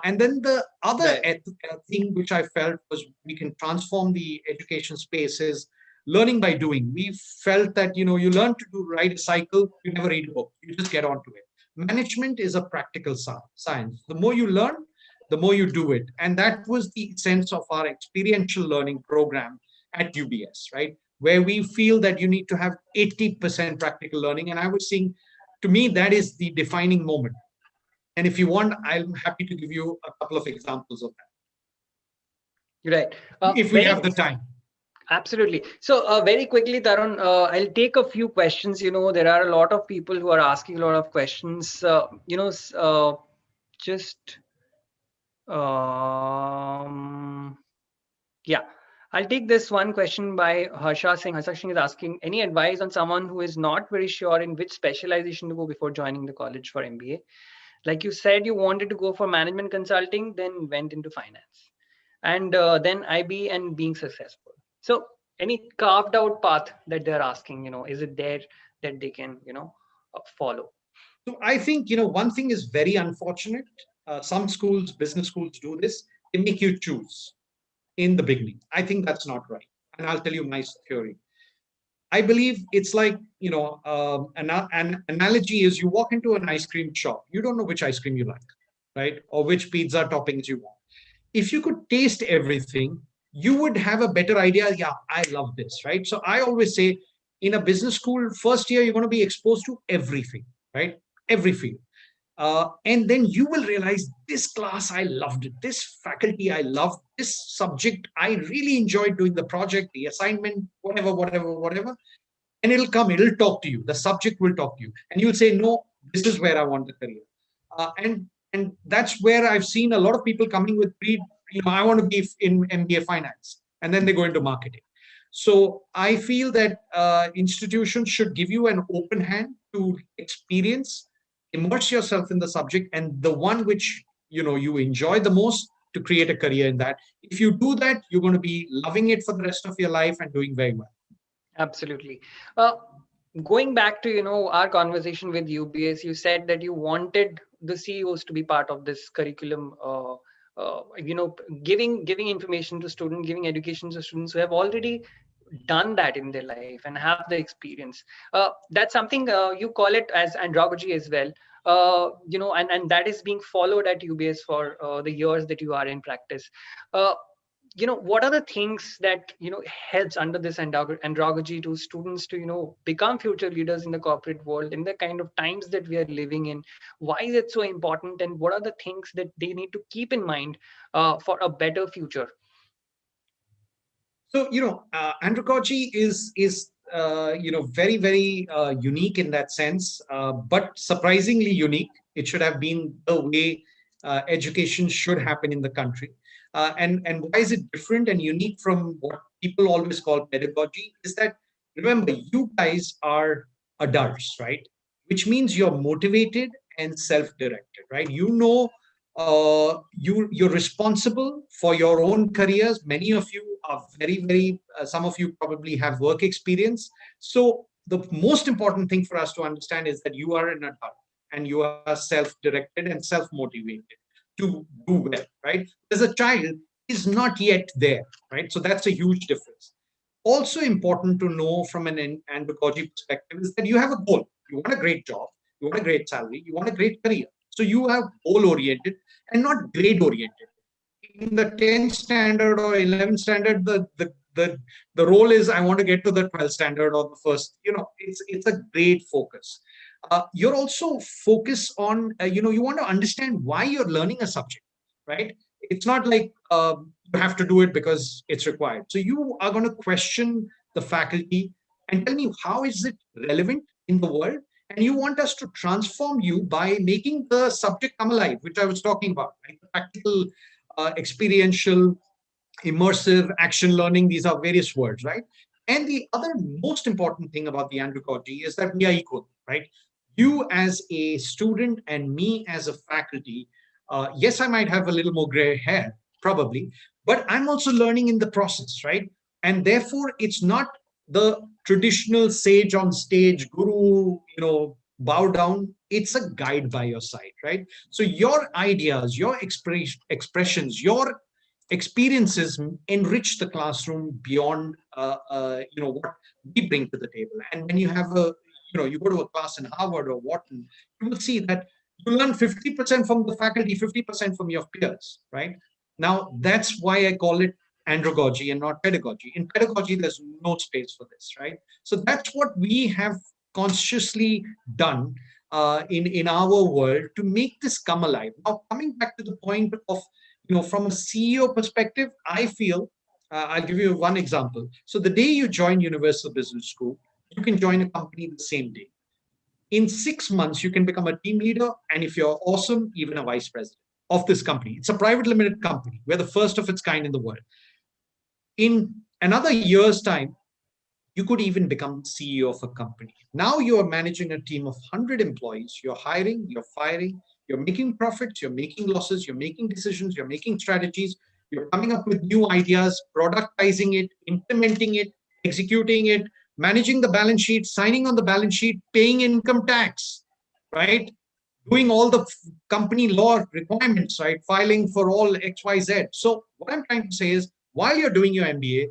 And then the other Right. thing which I felt was we can transform the education space is learning by doing. We felt that, you learn to ride a cycle, you never read a book, you just get onto it. Management is a practical science. The more you learn, the more you do it. And that was the sense of our experiential learning program at UBS, right? Where we feel that you need to have 80% practical learning. And I was seeing, to me, that is the defining moment. And if you want, I'm happy to give you a couple of examples of Right. that, if we Very have the time. absolutely. So, very quickly, Tarun, I'll take a few questions. There are a lot of people who are asking a lot of questions. Just um, yeah. I'll take this one question by Harsha Singh. Harsha Singh is asking, any advice on someone who is not very sure in which specialization to go before joining the college for MBA? Like you said, you wanted to go for management consulting, then went into finance, and then IB and being successful. So, any carved out path that they're asking, is it there that they can, follow? So I think, one thing is very unfortunate. Some schools, business schools do this. They make you choose in the beginning. I think that's not right. And I'll tell you my theory. I believe it's like, an analogy is you walk into an ice cream shop. You don't know which ice cream you like, right? Or which pizza toppings you want. If you could taste everything, you would have a better idea. Yeah, I love this, right? So I always say in a business school, first year, you're going to be exposed to everything, right? Every field. And then you will realize this class, I loved it. This faculty, I loved this subject. I really enjoyed doing the project, the assignment, whatever, whatever, whatever. And it'll talk to you. The subject will talk to you. And you'll say, no, this is where I want the career. And that's where I've seen a lot of people coming with I want to be in MBA finance. And then they go into marketing. So I feel that institutions should give you an open hand to experience, immerse yourself in the subject, and the one which you enjoy the most, to create a career in that. If you do that, you're going to be loving it for the rest of your life and doing very well. Absolutely. Going back to our conversation with UBS, you said that you wanted the CEOs to be part of this curriculum. Giving information to students, giving education to students who have already done that in their life and have the experience. That's something you call it as andragogy as well. And that is being followed at UBS for the years that you are in practice. What are the things that helps under this andragogy to students to become future leaders in the corporate world in the kind of times that we are living in? Why is it so important, and what are the things that they need to keep in mind for a better future? So andragogy is very very unique in that sense, but surprisingly unique. It should have been the way education should happen in the country. And why is it different and unique from what people always call pedagogy is that, remember, you guys are adults, right? Which means you're motivated and self-directed, right? You know, you're responsible for your own careers. Many of you are very, some of you probably have work experience. So the most important thing for us to understand is that you are an adult and you are self-directed and self-motivated to do well, right? As a child is not yet there, right? So that's a huge difference. Also important to know from an andragogy perspective is that you have a goal. You want a great job, you want a great salary, you want a great career. So you are goal oriented and not grade oriented. In the 10th standard or 11th standard, the role is I want to get to the 12th standard or the first, it's a great focus. You're also focused on, you want to understand why you're learning a subject, right? It's not like you have to do it because it's required. So you are going to question the faculty and tell me how is it relevant in the world. And you want us to transform you by making the subject come alive, which I was talking about, right? The practical, experiential, immersive, action learning. These are various words, right? And the other most important thing about the andragogy is that we are equal, right? You as a student and me as a faculty, yes, I might have a little more gray hair, probably, but I'm also learning in the process, right? And therefore, it's not the traditional sage on stage, guru, bow down. It's a guide by your side, right? So your ideas, your expressions, your experiences enrich the classroom beyond what we bring to the table. And when you have you go to a class in Harvard or Wharton, you will see that you learn 50% from the faculty, 50% from your peers, right? Now that's why I call it andragogy and not pedagogy. In pedagogy, there's no space for this, right? So that's what we have consciously done in our world to make this come alive. Now, coming back to the point of, from a CEO perspective, I feel, I'll give you one example. So the day you join Universal Business School, you can join a company the same day. In 6 months, you can become a team leader, and if you're awesome, even a vice president of this company. It's a private limited company. We're the first of its kind in the world. In another year's time, you could even become CEO of a company. Now you are managing a team of 100 employees. You're hiring, you're firing, you're making profits, you're making losses, you're making decisions, you're making strategies, you're coming up with new ideas, productizing it, implementing it, executing it, managing the balance sheet, signing on the balance sheet, paying income tax, right? Doing all the company law requirements, right? Filing for all XYZ. So what I'm trying to say is, while you're doing your MBA,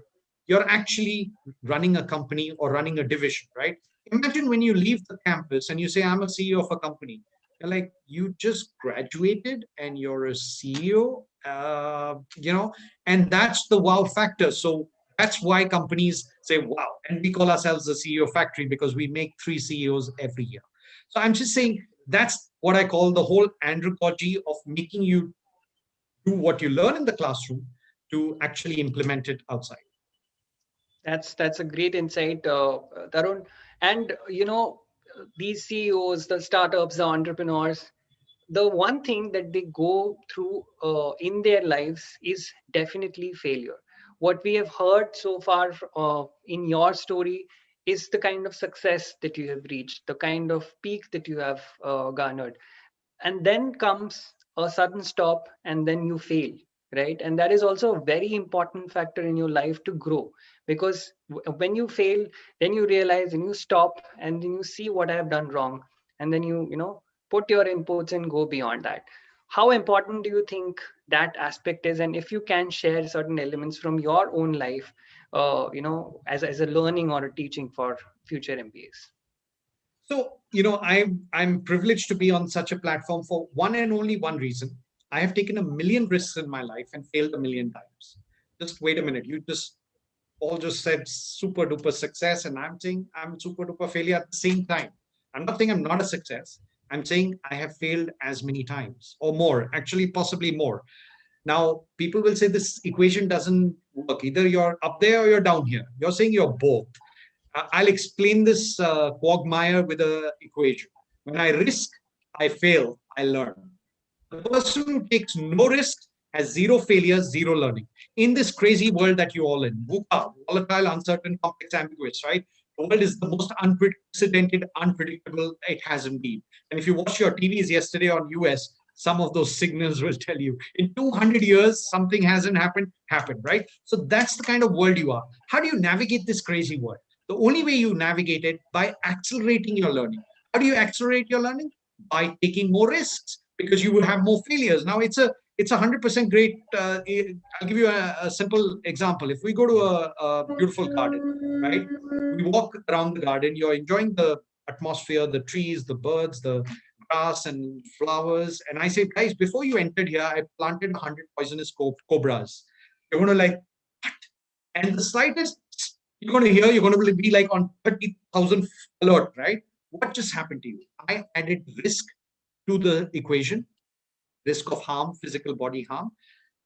you're actually running a company or running a division, right? Imagine when you leave the campus and you say, I'm a CEO of a company. You're like, you just graduated and you're a CEO, and that's the wow factor. So that's why companies say, wow. And we call ourselves the CEO factory because we make 3 CEOs every year. So I'm just saying that's what I call the whole andragogy of making you do what you learn in the classroom to actually implement it outside. That's a great insight, Tarun. And these CEOs, the startups, the entrepreneurs, the one thing that they go through in their lives is definitely failure. What we have heard so far in your story is the kind of success that you have reached, the kind of peak that you have garnered, and then comes a sudden stop, and then you fail, right? And that is also a very important factor in your life to grow, because when you fail, then you realize and you stop and then you see what I have done wrong, and then you put your inputs and go beyond that. How important do you think that aspect is, and if you can share certain elements from your own life, as a learning or a teaching for future MBAs? So, I'm privileged to be on such a platform for one and only one reason. I have taken a million risks in my life and failed a million times. Just wait a minute. You just all just said super duper success, and I'm saying I'm super duper failure at the same time. I'm not saying I'm not a success. I'm saying I have failed as many times or more, actually, possibly more. Now, people will say this equation doesn't work. Either you're up there or you're down here. You're saying you're both. I'll explain this quagmire with an equation. When I risk, I fail, I learn. The person who takes no risk has zero failures, zero learning. In this crazy world that you're all in, VUCA, volatile, uncertain, complex, ambiguous, right? The world is the most unprecedented, unpredictable it hasn't been. And if you watch your TVs yesterday on US, some of those signals will tell you in 200 years, something hasn't happened, right? So that's the kind of world you are. How do you navigate this crazy world? The only way you navigate it by accelerating your learning. How do you accelerate your learning? By taking more risks, because you will have more failures. Now it's 100% great. I'll give you a simple example. If we go to a beautiful garden, right? We walk around the garden. You're enjoying the atmosphere, the trees, the birds, the grass and flowers. And I say, guys, before you entered here, I planted 100 poisonous cobras. You're going to like, and the slightest you're going to hear, you're going to be like on 30,000 alert, right? What just happened to you? I added risk to the equation, risk of harm, physical body harm.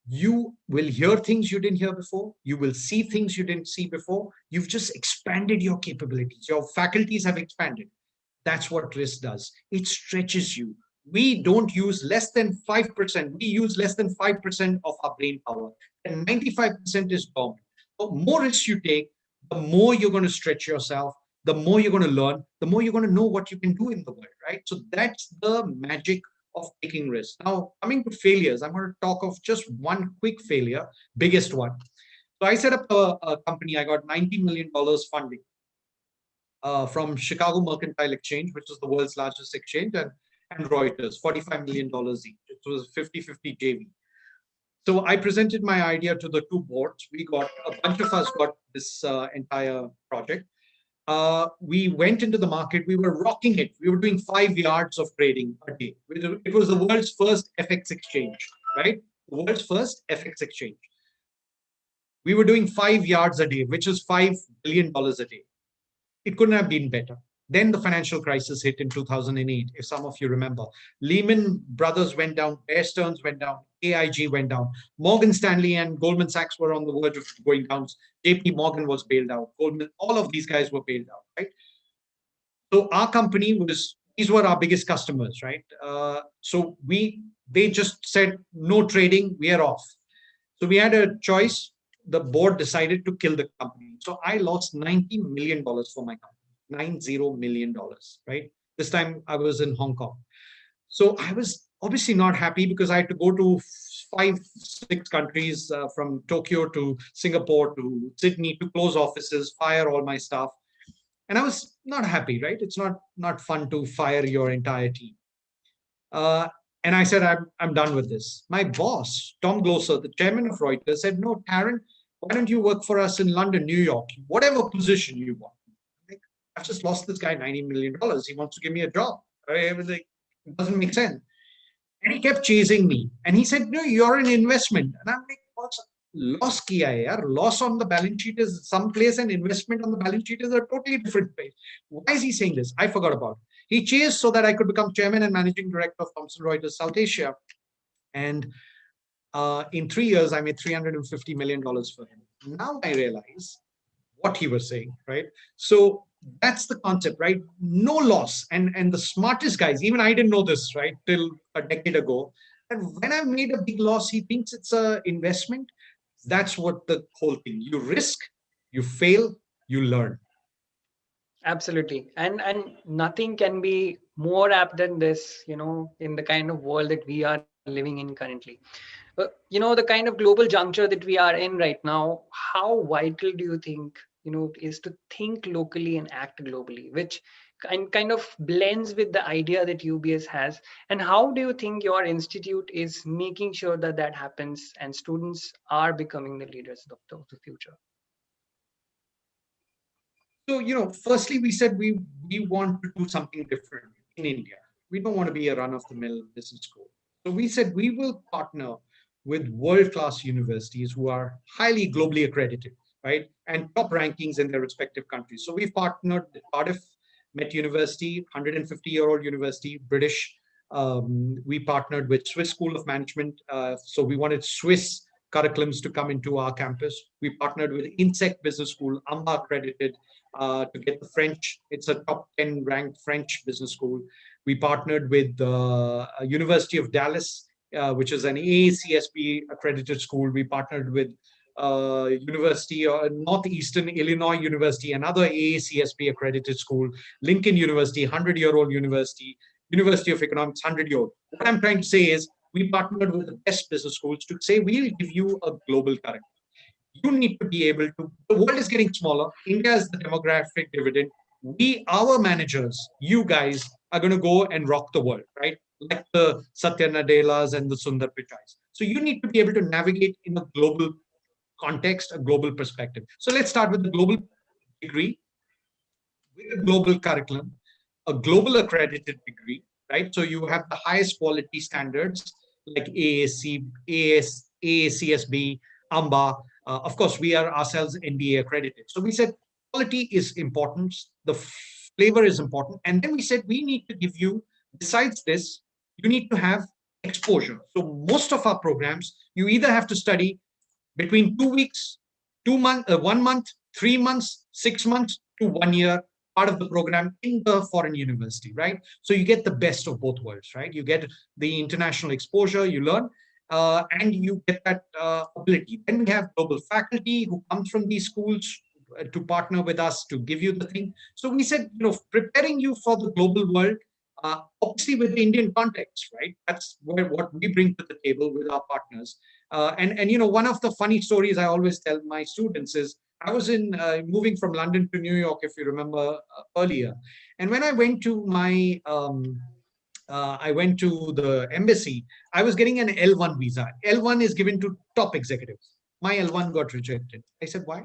You will hear things you didn't hear before. You will see things you didn't see before. You've just expanded your capabilities. Your faculties have expanded. That's what risk does. It stretches you. We don't use less than 5%. We use less than 5% of our brain power. And 95% is dormant. The more risks you take, the more you're going to stretch yourself, the more you're going to learn, the more you're going to know what you can do in the world, right? So that's the magic of taking risks. Now, coming to failures, I'm going to talk of just one quick failure, biggest one. So I set up a company. I got $90 million funding from Chicago Mercantile Exchange, which is the world's largest exchange, and Reuters, $45 million each. It was 50-50 JV. So I presented my idea to the two boards. We got, a bunch of us got this entire project. We went into the market. We were rocking it. We were doing 5 yards of trading a day. It was the world's first FX exchange, right? The world's first FX exchange. We were doing 5 yards a day, which is $5 billion a day. It couldn't have been better. Then the financial crisis hit in 2008, if some of you remember. Lehman Brothers went down, Bear Stearns went down, AIG went down. Morgan Stanley and Goldman Sachs were on the verge of going down. JP Morgan was bailed out. Goldman, all of these guys were bailed out, right? So our company these were our biggest customers, right? So they just said, no trading, we are off. So we had a choice. The board decided to kill the company. So I lost $90 million for my company, $90 million, right? This time I was in Hong Kong. So I was obviously not happy because I had to go to 5-6 countries, from Tokyo to Singapore to Sydney, to close offices, fire all my staff. And I was not happy, right? It's not fun to fire your entire team. And I said, I'm done with this. My boss, Tom Gloser, the chairman of Reuters, said, no, Tarun, why don't you work for us in London, New York, whatever position you want? Like, I've just lost this guy $90 million. He wants to give me a job. I was like, it doesn't make sense. And he kept chasing me. And he said, no, you're an investment. And I'm like, what's loss kiya hai yaar? Loss on the balance sheet is some place and investment on the balance sheet is a totally different place. Why is he saying this? I forgot about it. He chased so that I could become chairman and managing director of Thomson Reuters South Asia. And in 3 years, I made $350 million for him. Now I realize what he was saying, right? So that's the concept, right? No loss. And the smartest guys, even I didn't know this, right, till a decade ago. And when I made a big loss, he thinks it's an investment. That's what the whole thing. You risk, you fail, you learn. Absolutely. And nothing can be more apt than this, in the kind of world that we are living in currently. The kind of global juncture that we are in right now, how vital do you think, is to think locally and act globally, which kind of blends with the idea that UBS has. And how do you think your institute is making sure that that happens and students are becoming the leaders of the future? So, firstly, we said we want to do something different in India. We don't want to be a run-of-the-mill business school. So we said we will partner with world-class universities who are highly globally accredited, right? And top rankings in their respective countries. So we've partnered with Cardiff Met University, 150-year-old university, British. We partnered with Swiss School of Management. So we wanted Swiss curriculums to come into our campus. We partnered with Insect Business School, AMBA accredited, to get the French. It's a top 10 ranked French business school. We partnered with the University of Dallas which is an AACSP accredited school. We partnered with University or Northeastern Illinois University, another AACSP accredited school, Lincoln University, 100-year-old university, University of Economics, 100-year-old. What I'm trying to say is we partnered with the best business schools to say we'll give you a global curriculum. You need to be able to, the world is getting smaller. India is the demographic dividend. Our managers, you guys are going to go and rock the world, right? Like the Satya Nadellas and the Sundar Pichais. So you need to be able to navigate in a global context, a global perspective. So let's start with the global degree, with a global curriculum, a global accredited degree, right? So you have the highest quality standards like AAC, AACSB, AMBA. Of course, we are ourselves NBA accredited. So we said quality is important, the flavor is important. And then we said we need to give you, besides this, you need to have exposure. So most of our programs, you either have to study between 2 weeks, 2 months, 1 month, 3 months, 6 months to 1 year part of the program in the foreign university, right? So you get the best of both worlds, right? You get the international exposure, you learn, and you get that ability. Then we have global faculty who comes from these schools to partner with us to give you the thing. So we said, preparing you for the global world, obviously with the Indian context, right? That's what we bring to the table with our partners. And one of the funny stories I always tell my students is I was in moving from London to New York, if you remember earlier, and when I went to the embassy. I was getting an L1 visa. L1 is given to top executives. My L1 got rejected. I said, why?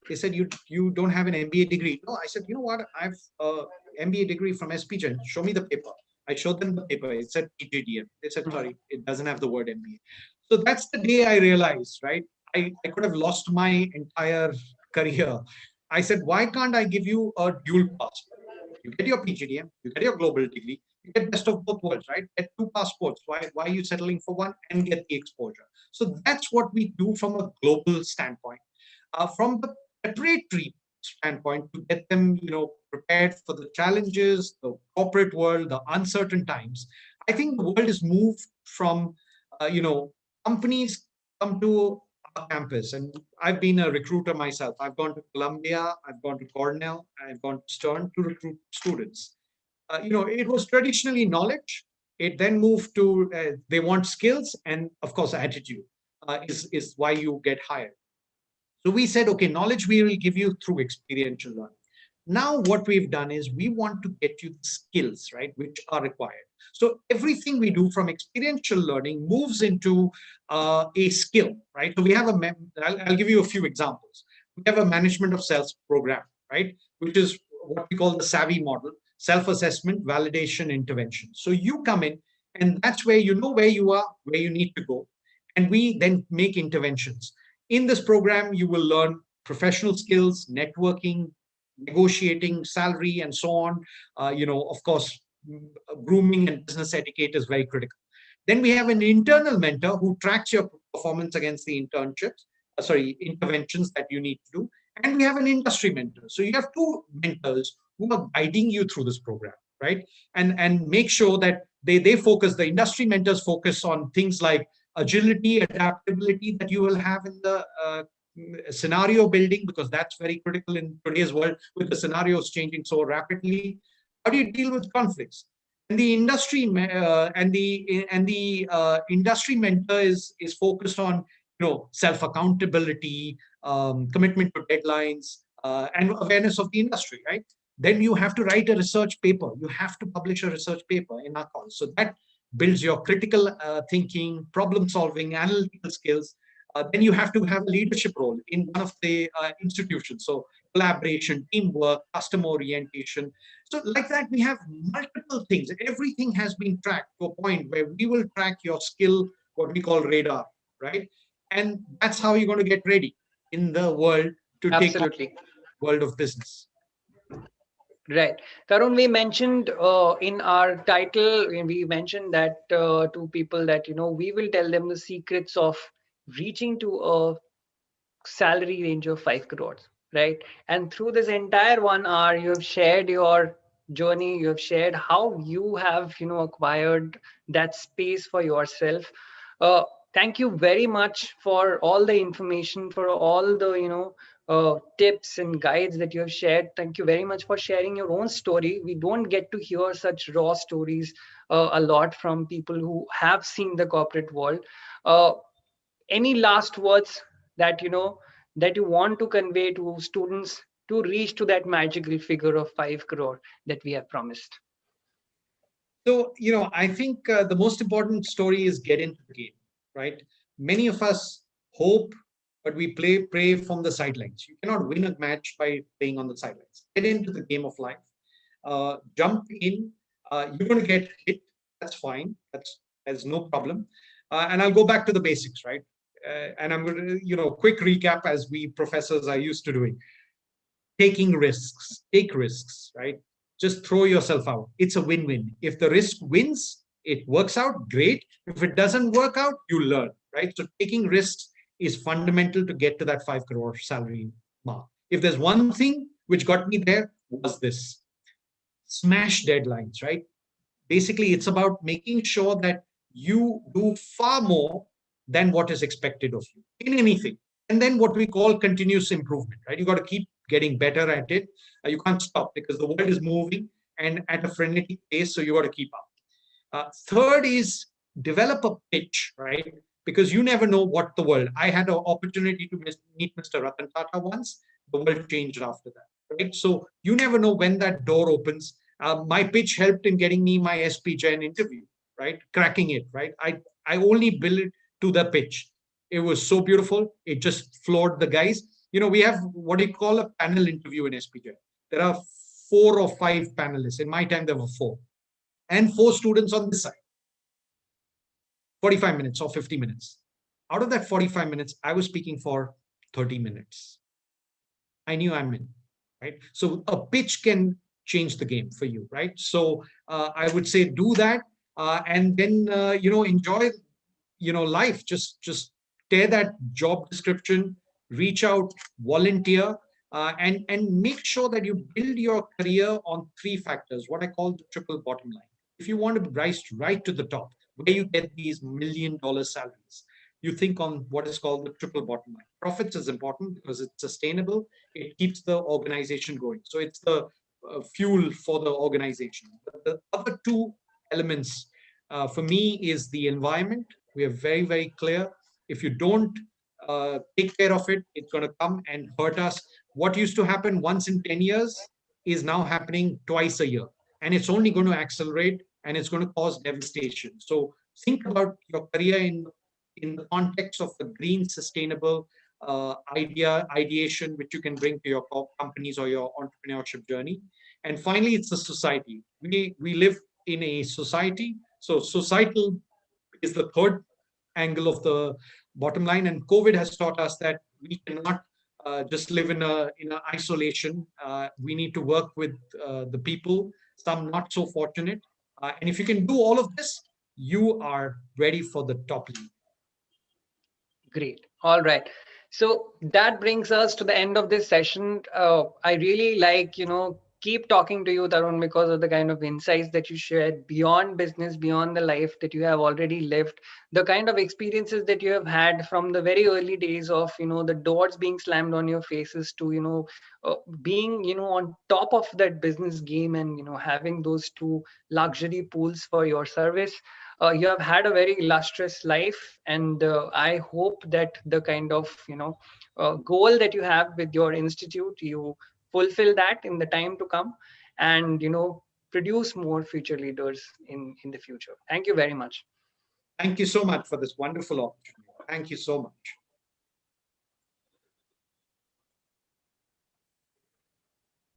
They said, you don't have an MBA degree. No, I said, you know what? I've MBA degree from SPGen. Show me the paper. I showed them the paper. It said PJDM. They said, sorry, it doesn't have the word MBA. So that's the day I realized, right? I could have lost my entire career. I said, why can't I give you a dual passport? You get your PGDM, you get your global degree, you get best of both worlds, right? Get two passports. Why are you settling for one and get the exposure? So that's what we do from a global standpoint. From the preparatory standpoint, to get them, prepared for the challenges, the corporate world, the uncertain times. I think the world has moved from, companies come to our campus, and I've been a recruiter myself. I've gone to Columbia, I've gone to Cornell, I've gone to Stern to recruit students. It was traditionally knowledge. It then moved to they want skills, and of course, attitude is why you get hired. So we said, okay, knowledge we will give you through experiential learning. Now, what we've done is we want to get you the skills, right, which are required. So everything we do from experiential learning moves into a skill, right? So we have I'll give you a few examples. We have a management of sales program, right, which is what we call the SAVI model: self-assessment, validation, intervention. So you come in, and that's where you know where you are, where you need to go, and we then make interventions. In this program, you will learn professional skills, networking, negotiating salary, and so on. Of course, grooming and business etiquette is very critical. Then we have an internal mentor who tracks your performance against the interventions that you need to do. And we have an industry mentor. So you have two mentors who are guiding you through this program, right? And make sure that they focus, the industry mentors focus on things like agility, adaptability that you will have in the scenario building, because that's very critical in today's world with the scenarios changing so rapidly. How do you deal with conflicts? And the industry industry mentor is focused on self accountability, commitment to deadlines, and awareness of the industry, right? Then you have to write a research paper. You have to publish a research paper in our call. So that builds your critical thinking, problem solving, analytical skills. Then you have to have a leadership role in one of the institutions. So collaboration, teamwork, customer orientation. So like that, we have multiple things. Everything has been tracked to a point where we will track your skill, what we call radar, right? And that's how you're going to get ready in the world to take on Absolutely. the world of business. Right. Tarun, we mentioned in our title, we mentioned that to people that, we will tell them the secrets of reaching to a salary range of 5 crores, right? And through this entire 1 hour, you have shared your journey. You have shared how you have, acquired that space for yourself. uh, Thank you very much for all the information, for all the, tips and guides that you have shared. Thank you very much for sharing your own story. We don't get to hear such raw stories a lot from people who have seen the corporate world. uh, any last words that, that you want to convey to students to reach to that magical figure of 5 crore that we have promised? So, I think the most important story is get into the game, right? Many of us hope, but we pray from the sidelines. You cannot win a match by playing on the sidelines. Get into the game of life. Jump in. You're going to get hit. That's fine. There's no problem. And I'll go back to the basics, right? And I'm going to, quick recap as we professors are used to doing. Taking risks, take risks, right? Just throw yourself out. It's a win-win. If the risk wins, it works out, great. If it doesn't work out, you learn, right? So taking risks is fundamental to get to that 5 crore salary mark. If there's one thing which got me there, was this: smash deadlines, right? Basically, it's about making sure that you do far more than what is expected of you in anything. And then what we call continuous improvement, right? You got to keep getting better at it. You can't stop because the world is moving and at a frenetic pace, so you got to keep up. Third is develop a pitch, right? Because you never know what the world. I had an opportunity to meet Mr. Ratan Tata once. The world changed after that, right? So you never know when that door opens. My pitch helped in getting me my SP Jain interview, right? Cracking it, right? I only built it to the pitch. It was so beautiful. It just floored the guys. We have what you call a panel interview in SPJ. There are 4 or 5 panelists. In my time, there were 4 and 4 students on this side. 45 minutes or 50 minutes. Out of that 45 minutes, I was speaking for 30 minutes. I knew I'm in, right? So a pitch can change the game for you, right? So I would say do that, and then enjoy, life. Just tear that job description, reach out, volunteer, and make sure that you build your career on 3 factors, what I call the triple bottom line. If you want to rise right to the top, where you get these $1 million salaries, you think on what is called the triple bottom line. Profits is important because it's sustainable. It keeps the organization going. So it's the fuel for the organization. But the other 2 elements for me is the environment. We are very, very clear. If you don't take care of it, it's going to come and hurt us. What used to happen once in 10 years is now happening twice a year. And it's only going to accelerate and it's going to cause devastation. So think about your career in the context of the green, sustainable ideation, which you can bring to your companies or your entrepreneurship journey. And finally, it's the society. We live in a society. So societal is the third angle of the bottom line. And COVID has taught us that we cannot just live in a isolation. We need to work with the people, some not so fortunate. And if you can do all of this, you are ready for the top league. Great. All right. So that brings us to the end of this session. I really like, keep talking to you, Tarun, because of the kind of insights that you shared beyond business, beyond the life that you have already lived, the kind of experiences that you have had from the very early days of, the doors being slammed on your faces to, being, on top of that business game and, having those 2 luxury pools for your service. You have had a very illustrious life, and I hope that the kind of, goal that you have with your institute, you fulfill that in the time to come, and, produce more future leaders in the future. Thank you very much. Thank you so much for this wonderful opportunity. Thank you so much.